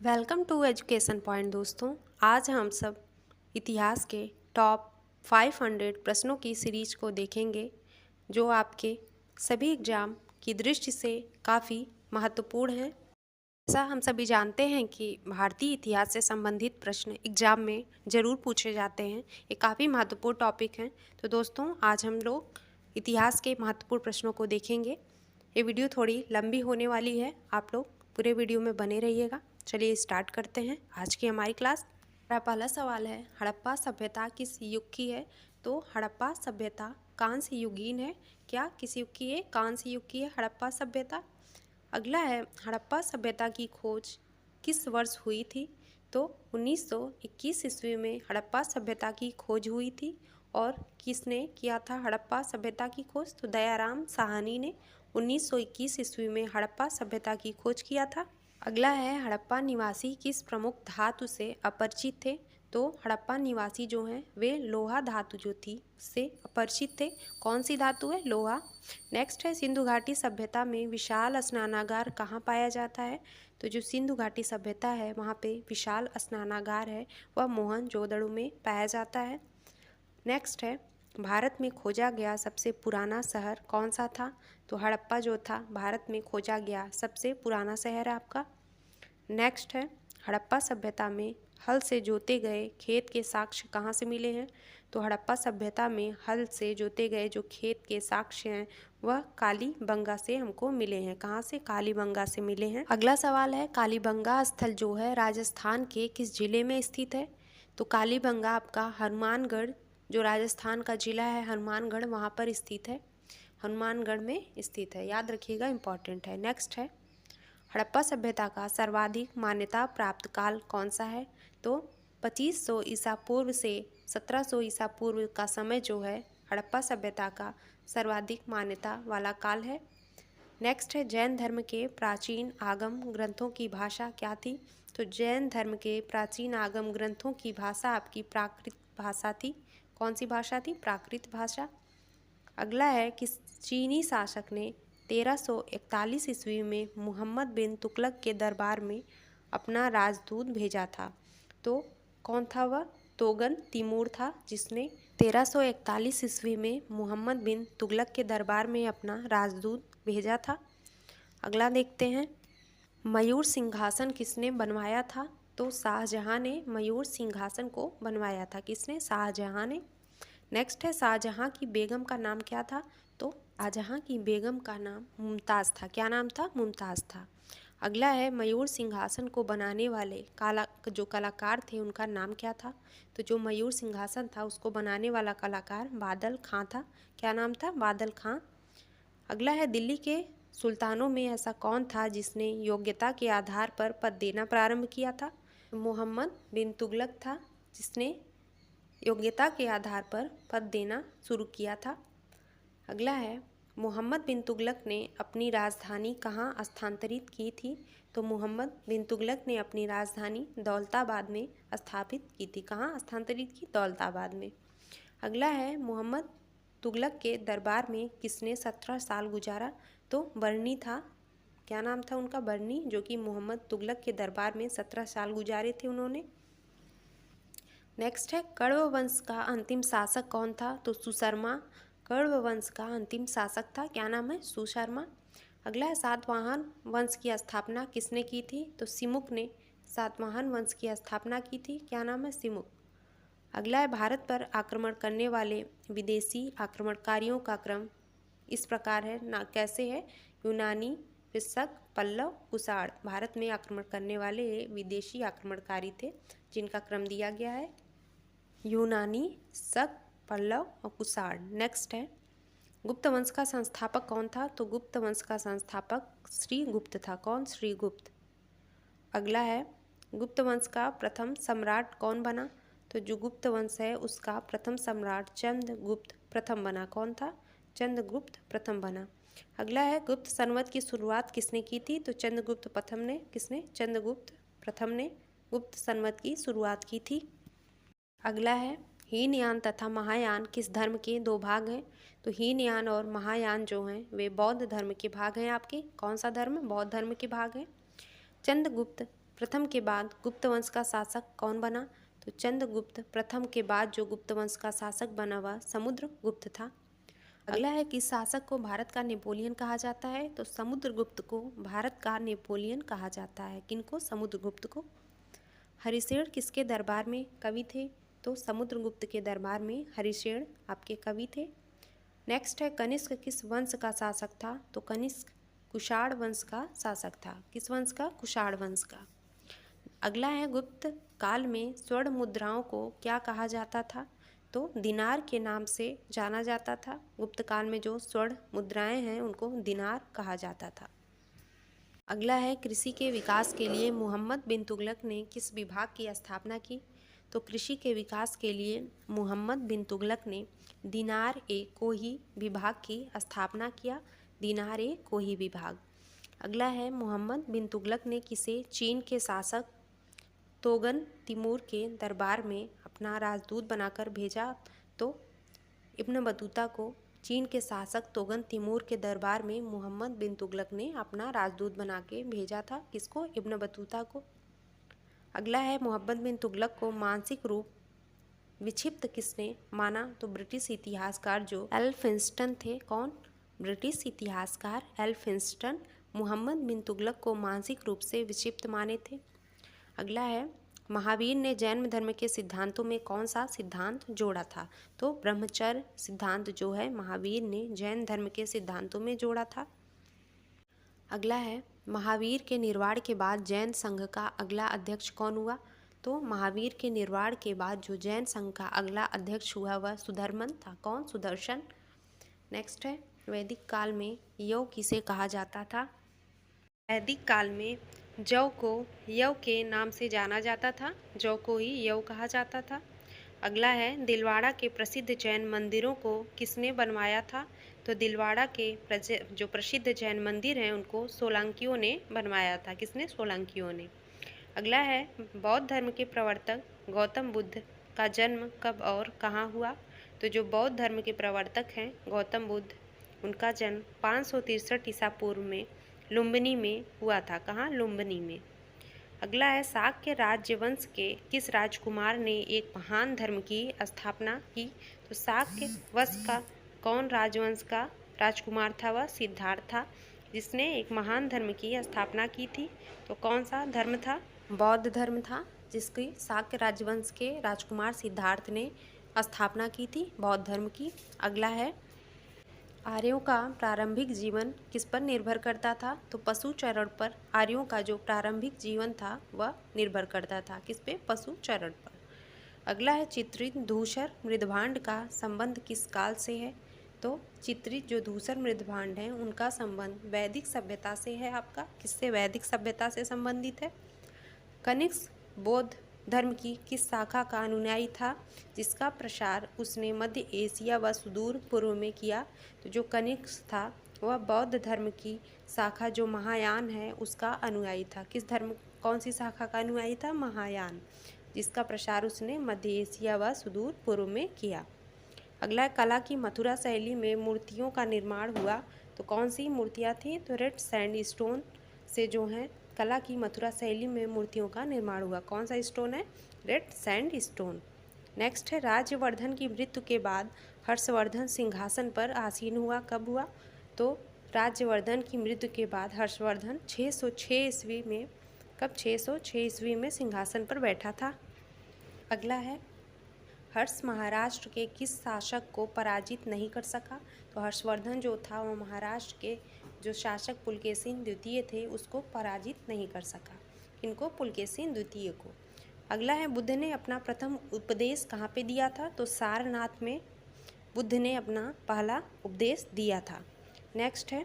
Welcome to education point दोस्तों। आज हम सब इतिहास के टॉप 500 प्रश्नों की सीरीज को देखेंगे जो आपके सभी एग्जाम की दृष्टि से काफ़ी महत्वपूर्ण हैं। ऐसा हम सभी जानते हैं कि भारतीय इतिहास से संबंधित प्रश्न एग्जाम में ज़रूर पूछे जाते हैं। ये काफ़ी महत्वपूर्ण टॉपिक हैं। तो दोस्तों आज हम लोग इतिहास के महत्वपूर्ण प्रश्नों को देखेंगे। ये वीडियो थोड़ी लंबी होने वाली है, आप लोग पूरे वीडियो में बने रहिएगा। चलिए स्टार्ट करते हैं आज की हमारी क्लास। हमारा पहला सवाल है, हड़प्पा सभ्यता किस युग की है? तो हड़प्पा सभ्यता कांस्य युगीन है। क्या किस युग की है? कांस्य युग की है हड़प्पा सभ्यता। अगला है, हड़प्पा सभ्यता की खोज किस वर्ष हुई थी? तो 1921 ईस्वी में हड़प्पा सभ्यता की खोज हुई थी। और किसने किया था हड़प्पा सभ्यता की खोज? तो दयाराम साहनी ने 1921 ईस्वी में हड़प्पा सभ्यता की खोज किया था। अगला है, हड़प्पा निवासी किस प्रमुख धातु से अपरिचित थे? तो हड़प्पा निवासी जो हैं वे लोहा धातु जो थी उससे अपरिचित थे। कौन सी धातु है? लोहा। नेक्स्ट है, सिंधु घाटी सभ्यता में विशाल स्नानागार कहाँ पाया जाता है? तो जो सिंधु घाटी सभ्यता है वहाँ पे विशाल स्नानागार है वह मोहनजोदड़ो में पाया जाता है। नेक्स्ट है, भारत में खोजा गया सबसे पुराना शहर कौन सा था? तो हड़प्पा जो था भारत में खोजा गया सबसे पुराना शहर है आपका। नेक्स्ट है, हड़प्पा सभ्यता में हल से जोते गए खेत के साक्ष्य कहाँ से मिले हैं? तो हड़प्पा सभ्यता में हल से जोते गए जो खेत के साक्ष्य हैं वह कालीबंगा से हमको मिले हैं। कहाँ से? कालीबंगा से मिले हैं। अगला सवाल है, कालीबंगा स्थल जो है राजस्थान के किस जिले में स्थित है? तो कालीबंगा आपका हनुमानगढ़ जो राजस्थान का जिला है हनुमानगढ़ वहाँ पर स्थित है। हनुमानगढ़ में स्थित है, याद रखिएगा, इम्पॉर्टेंट है। नेक्स्ट है, हड़प्पा सभ्यता का सर्वाधिक मान्यता प्राप्त काल कौन सा है? तो 2500 ईसा पूर्व से 1700 ईसा पूर्व का समय जो है हड़प्पा सभ्यता का सर्वाधिक मान्यता वाला काल है। नेक्स्ट है, जैन धर्म के प्राचीन आगम ग्रंथों की भाषा क्या थी? तो जैन धर्म के प्राचीन आगम ग्रंथों की भाषा आपकी प्राकृत भाषा थी। कौन सी भाषा थी? प्राकृत भाषा। अगला है, किस चीनी शासक ने 1341 ईस्वी में मोहम्मद बिन तुगलक के दरबार में अपना राजदूत भेजा था? तो कौन था वह? तोगन तिमूर था जिसने 1341 ईस्वी में मोहम्मद बिन तुगलक के दरबार में अपना राजदूत भेजा था। अगला देखते हैं, मयूर सिंहासन किसने बनवाया था? तो शाहजहां ने मयूर सिंहासन को बनवाया था। किसने? शाहजहां ने। नेक्स्ट है, शाहजहां की बेगम का नाम क्या था? तो शाहजहां की बेगम का नाम मुमताज़ था। क्या नाम था? मुमताज़ था। अगला है, मयूर सिंहासन को बनाने वाले जो कलाकार थे उनका नाम क्या था? तो जो मयूर सिंहासन था उसको बनाने वाला कलाकार बादल खां था। क्या नाम था? बादल खां। अगला है, दिल्ली के सुल्तानों में ऐसा कौन था जिसने योग्यता के आधार पर पद देना प्रारंभ किया था? मोहम्मद बिन तुगलक था जिसने योग्यता के आधार पर पद देना शुरू किया था। अगला है, मोहम्मद बिन तुगलक ने अपनी राजधानी कहाँ स्थानांतरित की थी? तो मोहम्मद बिन तुगलक ने अपनी राजधानी दौलताबाद में स्थापित की थी। कहाँ स्थानांतरित की? दौलताबाद में। अगला है, मोहम्मद तुगलक के दरबार में किसने 17 साल गुजारा? तो बर्नी था। क्या नाम था उनका? बर्नी, जो कि मोहम्मद तुगलक के दरबार में 17 साल गुजारे थे उन्होंने। नेक्स्ट है, कण्व वंश का अंतिम शासक कौन था? तो सुशर्मा कण्व वंश का अंतिम शासक था। क्या नाम है? सुशर्मा। अगला है, सातवाहन वंश की स्थापना किसने की थी? तो सिमुक ने सातवाहन वंश की स्थापना की थी। क्या नाम है? सिमुक। अगला है, भारत पर आक्रमण करने वाले विदेशी आक्रमणकारियों का क्रम इस प्रकार है ना, कैसे है? यूनानी, पिसक, पल्लव, कुषाण। भारत में आक्रमण करने वाले विदेशी आक्रमणकारी थे जिनका क्रम दिया गया है यूनानी, शक, पल्लव और कुषाण। नेक्स्ट है, गुप्त वंश का संस्थापक कौन था? तो गुप्त वंश का संस्थापक श्रीगुप्त था। कौन? श्रीगुप्त। अगला है, गुप्त वंश का प्रथम सम्राट कौन बना? तो जो गुप्त वंश है उसका प्रथम सम्राट चंद्रगुप्त प्रथम बना। कौन था? चंद्रगुप्त प्रथम बना। अगला है, गुप्त संवत की शुरुआत किसने की थी? तो चंद्रगुप्त प्रथम ने। किसने? चंद्रगुप्त प्रथम ने गुप्त संवत की शुरुआत की थी। अगला है, हीनयान तथा महायान किस धर्म के दो भाग हैं? तो हीनयान और महायान जो हैं वे बौद्ध धर्म के भाग हैं आपके। कौन सा धर्म? बौद्ध धर्म के भाग हैं। चंद्रगुप्त प्रथम के बाद गुप्त वंश का शासक कौन बना? तो चंद्रगुप्त प्रथम के बाद जो गुप्त वंश का शासक बना वह समुद्रगुप्त था। अगला है कि शासक को भारत का नेपोलियन कहा जाता है? तो समुद्रगुप्त को भारत का नेपोलियन कहा जाता है। किनको? समुद्रगुप्त को। हरिशेन किसके दरबार में कवि थे? तो समुद्रगुप्त के दरबार में हरिशेन आपके कवि थे। नेक्स्ट है कनिष्क किस वंश का शासक था? तो कनिष्क कुषाण वंश का शासक था। किस वंश का? कुषाण वंश का। अगला है गुप्त काल में स्वर्ण मुद्राओं को क्या कहा जाता था? तो दिनार के नाम से जाना जाता था। गुप्त काल में जो स्वर्ण मुद्राएं हैं उनको दिनार कहा जाता था। अगला है कृषि के विकास के लिए मोहम्मद बिन तुगलक ने किस विभाग की स्थापना की? तो कृषि के विकास के लिए मोहम्मद बिन तुगलक ने दिनार ए कोही विभाग की स्थापना किया। दिनार ए कोही विभाग। अगला है मोहम्मद बिन तुगलक ने किसे चीन के शासक तोगन तिमूर के दरबार में अपना राजदूत बनाकर भेजा? तो इब्न बतूता को चीन के शासक तोगन तिमूर के दरबार में मोहम्मद बिन तुगलक ने अपना राजदूत बना के भेजा था। किसको? इब्न बतूता को। अगला है मोहम्मद बिन तुगलक को मानसिक रूप विक्षिप्त किसने माना? तो ब्रिटिश इतिहासकार जो एल्फिंस्टन थे। कौन? ब्रिटिश इतिहासकार एल्फिंस्टन मोहम्मद बिन तुगलक को मानसिक रूप से विक्षिप्त माने थे। अगला है महावीर ने जैन धर्म के सिद्धांतों में कौन सा सिद्धांत जोड़ा था? तो ब्रह्मचर्य सिद्धांत जो है महावीर ने जैन धर्म के सिद्धांतों में जोड़ा था। अगला है महावीर के निर्वाण के बाद जैन संघ का अगला अध्यक्ष कौन हुआ? तो महावीर के निर्वाण के बाद जो जैन संघ का अगला अध्यक्ष हुआ वह सुधर्मन था। कौन? सुदर्शन। नेक्स्ट है वैदिक काल में यव किसे कहा जाता था? वैदिक काल में जौ को यव के नाम से जाना जाता था। जौ को ही यव कहा जाता था। अगला है दिलवाड़ा के प्रसिद्ध जैन मंदिरों को किसने बनवाया था? तो दिलवाड़ा के जो प्रसिद्ध जैन मंदिर हैं उनको सोलंकियों ने बनवाया था। किसने? सोलंकियों ने। अगला है बौद्ध धर्म के प्रवर्तक गौतम बुद्ध का जन्म कब और कहाँ हुआ? तो जो बौद्ध धर्म के प्रवर्तक हैं गौतम बुद्ध, उनका जन्म 563 ईसा पूर्व में लुम्बिनी में हुआ था। कहाँ? लुम्बिनी में। अगला है शाक्य राजवंश के किस राजकुमार ने एक महान धर्म की स्थापना की? तो शाक्य वंश का कौन राजवंश का राजकुमार था? वह सिद्धार्थ था, जिसने एक महान धर्म की स्थापना की थी। तो कौन सा धर्म था? बौद्ध धर्म था, जिसकी शाक्य राजवंश के राजकुमार सिद्धार्थ ने स्थापना की थी बौद्ध धर्म की। अगला है आर्यों का प्रारंभिक जीवन किस पर निर्भर करता था? तो पशु चरण पर आर्यों का जो प्रारंभिक जीवन था वह निर्भर करता था। किस पे? पशु चरण पर। अगला है चित्रित धूसर मृदभांड का संबंध किस काल से है? तो चित्रित जो धूसर मृदभांड हैं उनका संबंध वैदिक सभ्यता से है। आपका किससे? वैदिक सभ्यता से संबंधित है। कनिष्क बौद्ध धर्म की किस शाखा का अनुयायी था जिसका प्रसार उसने मध्य एशिया व सुदूर पूर्व में किया? तो जो कनिष्क था वह बौद्ध धर्म की शाखा जो महायान है उसका अनुयायी था। किस धर्म? कौन सी शाखा का अनुयायी था? महायान, जिसका प्रसार उसने मध्य एशिया व सुदूर पूर्व में किया। अगला कला की मथुरा शैली में मूर्तियों का निर्माण हुआ। तो कौन सी मूर्तियाँ थी? तो रेड सैंड स्टोन से जो है कला की मथुरा शैली में मूर्तियों का निर्माण हुआ। कौन सा स्टोन है? Red sand stone. नेक्स्ट है राज्यवर्धन की मृत्यु के बाद हर्षवर्धन सिंहासन पर आसीन हुआ। कब हुआ? तो राज्यवर्धन की मृत्यु के बाद हर्षवर्धन 606 ईस्वी में, कब? 606 ईस्वी में सिंहासन पर बैठा था। अगला है हर्ष महाराष्ट्र के किस शासक को पराजित नहीं कर सका? तो हर्षवर्धन जो था वो महाराष्ट्र के जो शासक पुलकेशिन द्वितीय थे उसको पराजित नहीं कर सका। इनको? पुलकेशिन द्वितीय को। अगला है बुद्ध ने अपना प्रथम उपदेश कहाँ पे दिया था? तो सारनाथ में बुद्ध ने अपना पहला उपदेश दिया था। नेक्स्ट है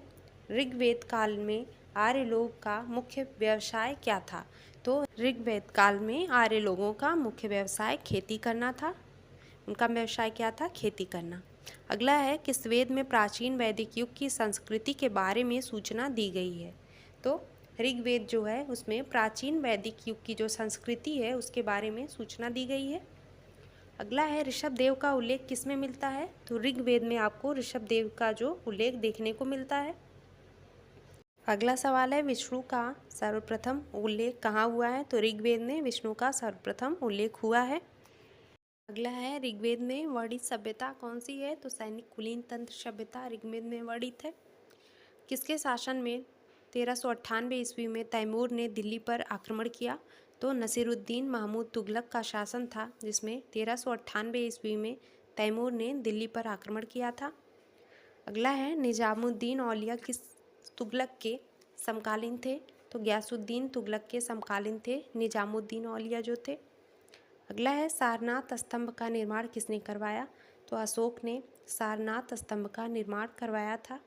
ऋग्वेद काल में आर्य लोग का मुख्य व्यवसाय क्या था? तो ऋग्वेद काल में आर्य लोगों का मुख्य व्यवसाय खेती करना था। उनका व्यवसाय क्या था? खेती करना। अगला है किस वेद में प्राचीन वैदिक युग की संस्कृति के बारे में सूचना दी गई है? तो ऋग्वेद जो है उसमें प्राचीन वैदिक युग की जो संस्कृति है उसके बारे में सूचना दी गई है। अगला है ऋषभदेव का उल्लेख किस में मिलता है? तो ऋग्वेद में आपको ऋषभदेव का जो उल्लेख देखने को मिलता है। अगला सवाल है, विष्णु का सर्वप्रथम उल्लेख कहाँ हुआ है? तो ऋग्वेद में विष्णु का सर्वप्रथम उल्लेख हुआ है। अगला है, ऋग्वेद में वर्णित सभ्यता कौन सी है? तो सैनिक कुलीन तंत्र सभ्यता ऋग्वेद में वर्णित है। किसके शासन में 1398 ईस्वी में तैमूर ने दिल्ली पर आक्रमण किया? तो नसीरुद्दीन महमूद तुगलक का शासन था, जिसमें 1398 ईस्वी में तैमूर ने दिल्ली पर आक्रमण किया था। अगला है, निजामुद्दीन औलिया किस तुगलक के समकालीन थे? तो गयासुद्दीन तुगलक के समकालीन थे निजामुद्दीन औलिया जो थे। अगला है, सारनाथ स्तंभ का निर्माण किसने करवाया? तो अशोक ने सारनाथ स्तंभ का निर्माण करवाया था।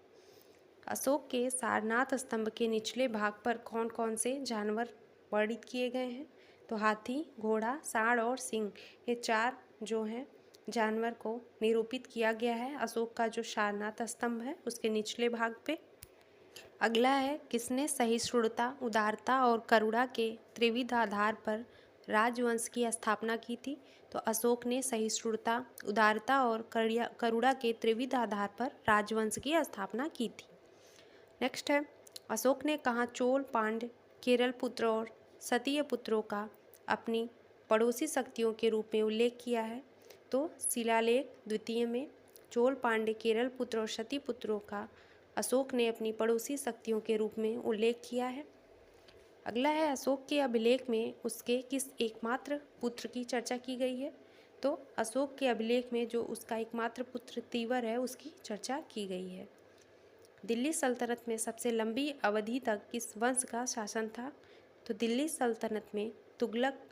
अशोक के सारनाथ स्तंभ के निचले भाग पर कौन कौन से जानवर वर्णित किए गए हैं? तो हाथी, घोड़ा, सांड और सिंह, ये 4 जो हैं जानवर को निरूपित किया गया है अशोक का जो सारनाथ स्तंभ है उसके निचले भाग पे। अगला है, किसने सहिष्णुता, उदारता और करुणा के त्रिविध आधार पर राजवंश की स्थापना की थी? तो अशोक ने सहिष्णुता, उदारता और करुणा के त्रिविध आधार पर राजवंश की स्थापना की थी। नेक्स्ट है, अशोक ने कहाँ चोल, पांड्य, केरल पुत्र और सतीय पुत्रों का अपनी पड़ोसी शक्तियों के रूप में उल्लेख किया है? तो शिलालेख द्वितीय में चोल, पांड्य, केरल पुत्र और सती पुत्रों का अशोक ने अपनी पड़ोसी शक्तियों के रूप में उल्लेख किया है। अगला है, अशोक के अभिलेख में उसके किस एकमात्र पुत्र की चर्चा की गई है? तो अशोक के अभिलेख में जो उसका एकमात्र पुत्र तीवर है उसकी चर्चा की गई है। दिल्ली सल्तनत में सबसे लंबी अवधि तक किस वंश का शासन था? तो दिल्ली सल्तनत में तुगलक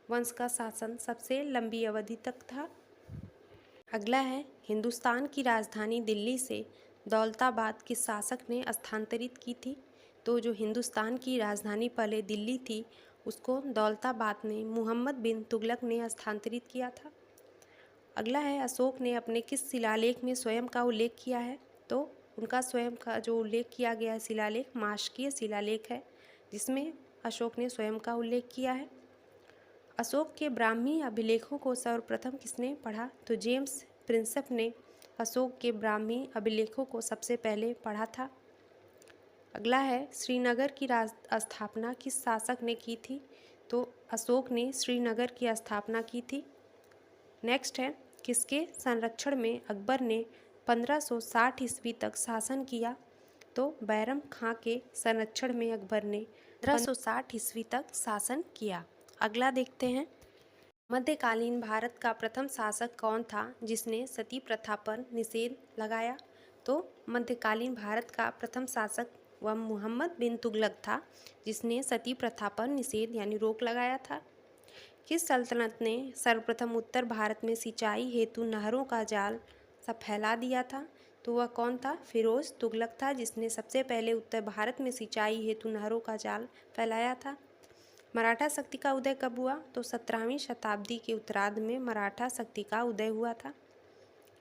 वंश का शासन सबसे लंबी अवधि तक था। अगला है, हिंदुस्तान की राजधानी दिल्ली से दौलताबाद किस शासक ने स्थानांतरित की थी? तो जो हिंदुस्तान की राजधानी पहले दिल्ली थी उसको दौलताबाद में मोहम्मद बिन तुगलक ने स्थानांतरित किया था। अगला है, अशोक ने अपने किस शिलालेख में स्वयं का उल्लेख किया है? तो उनका स्वयं का जो उल्लेख किया गया है शिलालेख माशकीय शिलालेख है, जिसमें अशोक ने स्वयं का उल्लेख किया है। अशोक के ब्राह्मी अभिलेखों को सर्वप्रथम किसने पढ़ा? तो जेम्स प्रिंसेप ने अशोक के ब्राह्मी अभिलेखों को सबसे पहले पढ़ा था। अगला है, श्रीनगर की स्थापना किस शासक ने की थी? तो अशोक ने श्रीनगर की स्थापना की थी। नेक्स्ट है, किसके संरक्षण में अकबर ने 1560 ईस्वी तक शासन किया? तो बैरम खां के संरक्षण में अकबर ने 1560 ईस्वी तक शासन किया। अगला देखते हैं, मध्यकालीन भारत का प्रथम शासक कौन था जिसने सती प्रथा पर निषेध लगाया? तो मध्यकालीन भारत का प्रथम शासक वह मोहम्मद बिन तुगलक था, जिसने सती प्रथा पर निषेध यानी रोक लगाया था। किस सल्तनत ने सर्वप्रथम उत्तर भारत में सिंचाई हेतु नहरों का जाल सब फैला दिया था? तो वह कौन था? फिरोज तुगलक था, जिसने सबसे पहले उत्तर भारत में सिंचाई हेतु नहरों का जाल फैलाया था। मराठा शक्ति का उदय कब हुआ? तो 17वीं शताब्दी के उत्तरार्ध में मराठा शक्ति का उदय हुआ था।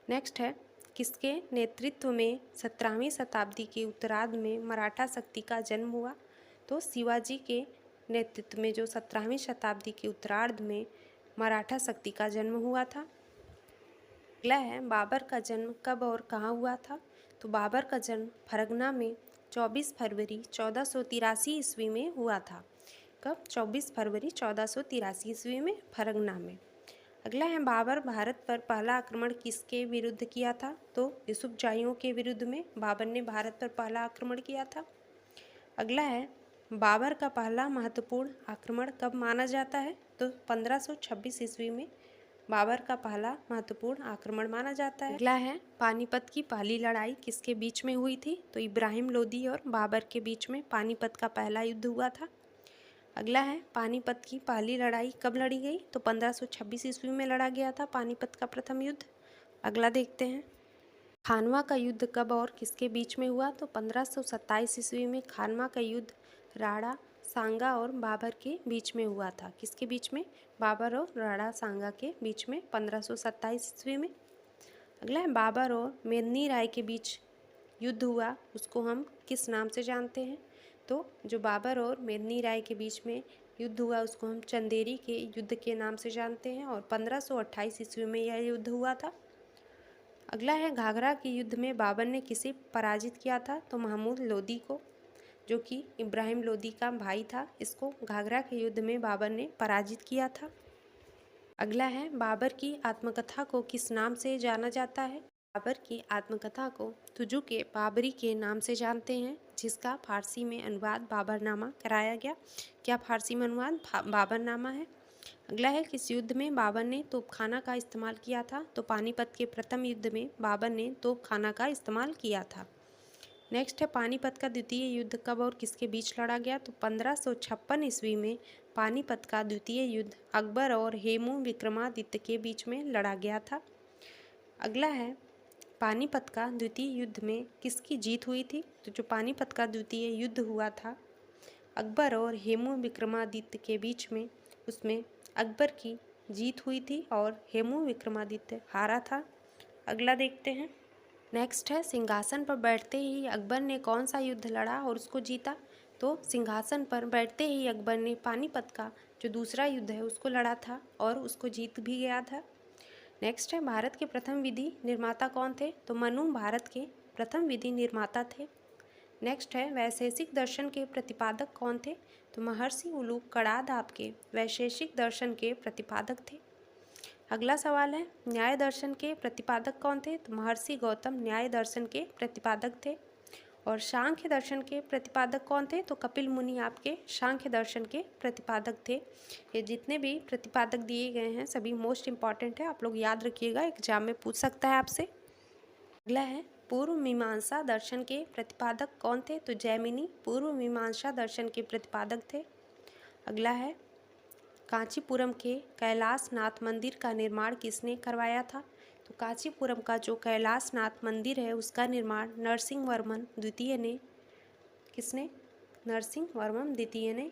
नेक्स्ट है, किसके नेतृत्व में 17वीं शताब्दी के उत्तरार्ध में मराठा शक्ति का जन्म हुआ? तो शिवाजी के नेतृत्व में जो 17वीं शताब्दी के उत्तरार्ध में मराठा शक्ति का जन्म हुआ था। अगला है, बाबर का जन्म कब और कहाँ हुआ था? तो बाबर का जन्म फरगना में 24 फरवरी 1483 ईस्वी में हुआ था। कब? 24 फरवरी 1483 ईस्वी में फरगना में। अगला है, बाबर भारत पर पहला आक्रमण किसके विरुद्ध किया था? तो यूसुफजाइयों के विरुद्ध में बाबर ने भारत पर पहला आक्रमण किया था। अगला है, बाबर का पहला महत्वपूर्ण आक्रमण कब माना जाता है? तो 1526 ईस्वी में बाबर का पहला महत्वपूर्ण आक्रमण माना जाता है। अगला है, पानीपत की पहली लड़ाई किसके बीच में हुई थी? तो इब्राहिम लोदी और बाबर के बीच में पानीपत का पहला युद्ध हुआ था। अगला है, पानीपत की पहली लड़ाई कब लड़ी गई? तो 1526 ईस्वी में लड़ा गया था पानीपत का प्रथम युद्ध। अगला देखते हैं, खानवा का युद्ध कब और किसके बीच में हुआ? तो 1527 ईस्वी में खानवा का युद्ध राणा सांगा और बाबर के बीच में हुआ था। किसके बीच में? बाबर और राणा सांगा के बीच में 1527 ईस्वी में। अगला है, बाबर और मेदिनी राय के बीच युद्ध हुआ उसको हम किस नाम से जानते हैं? तो जो बाबर और मेदिनी राय के बीच में युद्ध हुआ उसको हम चंदेरी के युद्ध के नाम से जानते हैं और 1528 ईस्वी में यह युद्ध हुआ था। अगला है, घाघरा के युद्ध में बाबर ने किसे पराजित किया था? तो महमूद लोदी को। जो कि इब्राहिम लोदी का भाई था। इसको घाघरा के युद्ध में बाबर ने पराजित किया था। अगला है, बाबर की आत्मकथा को किस नाम से जाना जाता है? बाबर की आत्मकथा को तुजुक-ए बाबरी के नाम से जानते हैं, जिसका फारसी में अनुवाद बाबरनामा कराया गया। क्या फारसी में अनुवाद बाबरनामा है? अगला है, किस युद्ध में बाबर ने तोपखाना का इस्तेमाल किया था? तो पानीपत के प्रथम युद्ध में बाबर ने तोपखाना का इस्तेमाल किया था। नेक्स्ट है, पानीपत का द्वितीय युद्ध कब और किसके बीच लड़ा गया? तो 1556 ईस्वी में पानीपत का द्वितीय युद्ध अकबर और हेमू विक्रमादित्य के बीच में लड़ा गया था। अगला है, पानीपत का द्वितीय युद्ध में किसकी जीत हुई थी? तो जो पानीपत का द्वितीय युद्ध हुआ था अकबर और हेमू विक्रमादित्य के बीच में, उसमें अकबर की जीत हुई थी और हेमू विक्रमादित्य हारा था। अगला देखते हैं। नेक्स्ट है, सिंहासन पर बैठते ही अकबर ने कौन सा युद्ध लड़ा और उसको जीता? तो सिंहासन पर बैठते ही अकबर ने पानीपत का जो दूसरा युद्ध है उसको लड़ा था और उसको जीत भी गया था। नेक्स्ट है, भारत के प्रथम विधि निर्माता कौन थे? तो मनु भारत के प्रथम विधि निर्माता थे। नेक्स्ट है, वैशेषिक दर्शन के प्रतिपादक कौन थे? तो महर्षि उलूक कड़ाद आपके वैशेषिक दर्शन के प्रतिपादक थे। अगला सवाल है, न्याय दर्शन के प्रतिपादक कौन थे? तो महर्षि गौतम न्याय दर्शन के प्रतिपादक थे। और सांख्य दर्शन के प्रतिपादक कौन थे? तो कपिल मुनि आपके सांख्य दर्शन के प्रतिपादक थे। ये जितने भी प्रतिपादक दिए गए हैं सभी मोस्ट इम्पॉर्टेंट है, आप लोग याद रखिएगा, एग्जाम में पूछ सकता है आपसे। अगला है, पूर्व मीमांसा दर्शन के प्रतिपादक कौन थे? तो जैमिनी पूर्व मीमांसा दर्शन के प्रतिपादक थे। अगला है, कांचीपुरम के कैलाशनाथ मंदिर का निर्माण किसने करवाया था? तो कांचीपुरम का जो कैलाशनाथ मंदिर है उसका निर्माण नरसिंहवर्मन द्वितीय ने नरसिंहवर्मन द्वितीय ने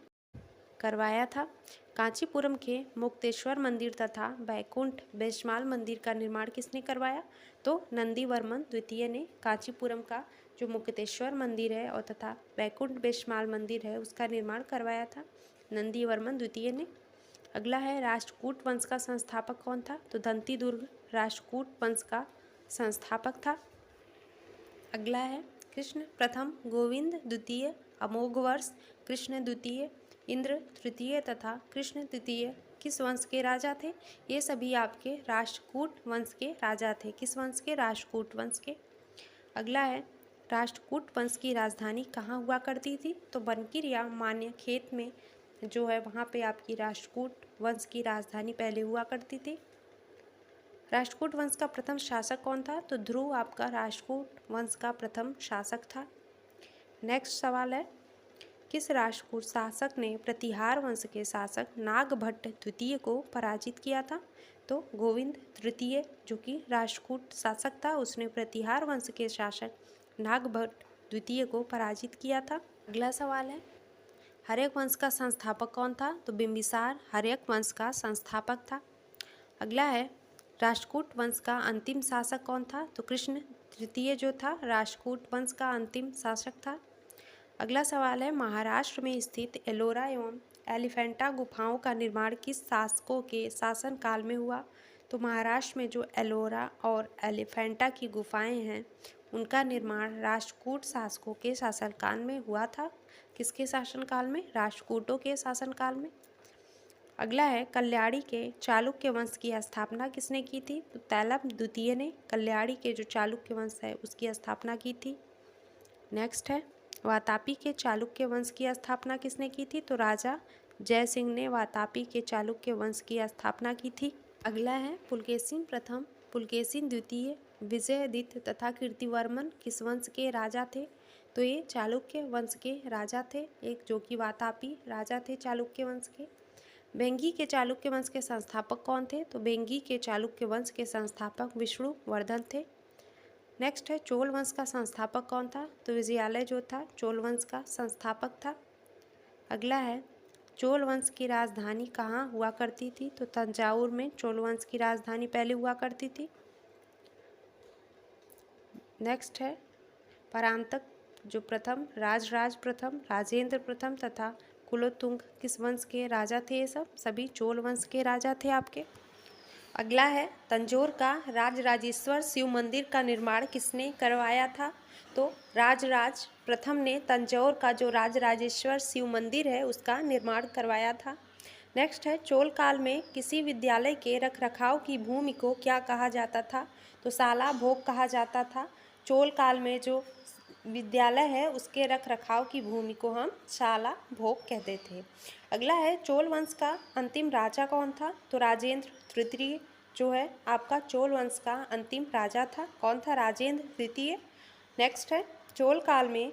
करवाया था। कांचीपुरम के मुक्तेश्वर मंदिर तथा बैकुंठ बेशमाल मंदिर का निर्माण किसने करवाया? तो नंदीवर्मन द्वितीय ने कांचीपुरम का जो मुक्तेश्वर मंदिर है और तथा बैकुंठ बेशमाल मंदिर है उसका निर्माण करवाया था नंदीवर्मन द्वितीय ने। अगला है, राष्ट्रकूट वंश का संस्थापक कौन था? तो दंती दुर्ग राष्ट्रकूट वंश का संस्थापक था। अगला है, कृष्ण प्रथम, गोविंद द्वितीय, अमोघ वर्ष, कृष्ण द्वितीय, इंद्र तृतीय तथा कृष्ण तृतीय किस वंश के राजा थे? ये सभी आपके राष्ट्रकूट वंश के राजा थे। किस वंश के? राष्ट्रकूट वंश के। अगला है, राष्ट्रकूट वंश की राजधानी कहाँ हुआ करती थी? तो बनकिर या मान्य खेत में जो है वहाँ पे आपकी राष्ट्रकूट वंश की राजधानी पहले हुआ करती थी। राष्ट्रकूट वंश का प्रथम शासक कौन था? तो ध्रुव आपका राष्ट्रकूट वंश का प्रथम शासक था। नेक्स्ट सवाल है, किस राष्ट्रकूट शासक ने प्रतिहार वंश के शासक नागभट्ट द्वितीय को पराजित किया था? तो गोविंद तृतीय जो कि राष्ट्रकूट शासक था उसने प्रतिहार वंश के शासक नागभट्ट द्वितीय को पराजित किया था। अगला सवाल है, हर्यक वंश का संस्थापक कौन था? तो बिंबिसार हर्यक वंश का संस्थापक था। अगला है, राष्ट्रकूट वंश का अंतिम शासक कौन था? तो कृष्ण तृतीय जो था राष्ट्रकूट वंश का अंतिम शासक था। अगला सवाल है, महाराष्ट्र में स्थित एलोरा एवं एलिफेंटा गुफाओं का निर्माण किस शासकों के शासनकाल में हुआ? तो महाराष्ट्र में जो एलोरा और एलिफेंटा की गुफाएं हैं उनका निर्माण राष्ट्रकूट शासकों के शासनकाल में हुआ था। किसके शासनकाल में? राष्ट्रकूटों के शासनकाल में। अगला है, कल्याणी के चालुक्य वंश की स्थापना किसने की थी? तो तैलप द्वितीय ने कल्याणी के जो चालुक्य वंश है उसकी स्थापना की थी। नेक्स्ट है, वातापी के चालुक्य वंश की स्थापना किसने की थी? तो राजा जय सिंह ने वातापी के चालुक्य वंश की स्थापना की थी। अगला है, पुलकेशिन प्रथम, पुलकेशिन द्वितीय, विजयादित्य तथा कीर्तिवर्मन किस वंश के राजा थे? तो ये चालुक्य वंश के राजा थे, एक जो कि वातापी राजा थे चालुक्य वंश के। बेंगी के चालुक्य वंश के संस्थापक कौन थे? तो बेंगी के चालुक्य वंश के संस्थापक विष्णुवर्धन थे। नेक्स्ट है, चोल वंश का संस्थापक कौन था? तो विजयालय जो था चोल वंश का संस्थापक था। अगला है, चोल वंश की राजधानी कहाँ हुआ करती थी? तो तंजावुर में चोल वंश की राजधानी पहले हुआ करती थी। नेक्स्ट है, परांतक जो प्रथम राजराज प्रथम, राजेंद्र प्रथम तथा कुलोत्तुंग किस वंश के राजा थे? ये सब सभी चोल वंश के राजा थे आपके। अगला है तंजौर का राजराजेश्वर शिव मंदिर का निर्माण किसने करवाया था? तो राजराज प्रथम ने तंजौर का जो राजराजेश्वर शिव मंदिर है उसका निर्माण करवाया था। नेक्स्ट है चोल काल में किसी विद्यालय के रखरखाव की भूमि को क्या कहा जाता था? तो शाला भोग कहा जाता था। चोल काल में जो विद्यालय है उसके रखरखाव की भूमि को हम शाला भोग कहते थे। अगला है चोल वंश का अंतिम राजा कौन था? तो राजेंद्र तृतीय जो है आपका चोल वंश का अंतिम राजा था। कौन था? राजेंद्र तृतीय। नेक्स्ट है चोल काल में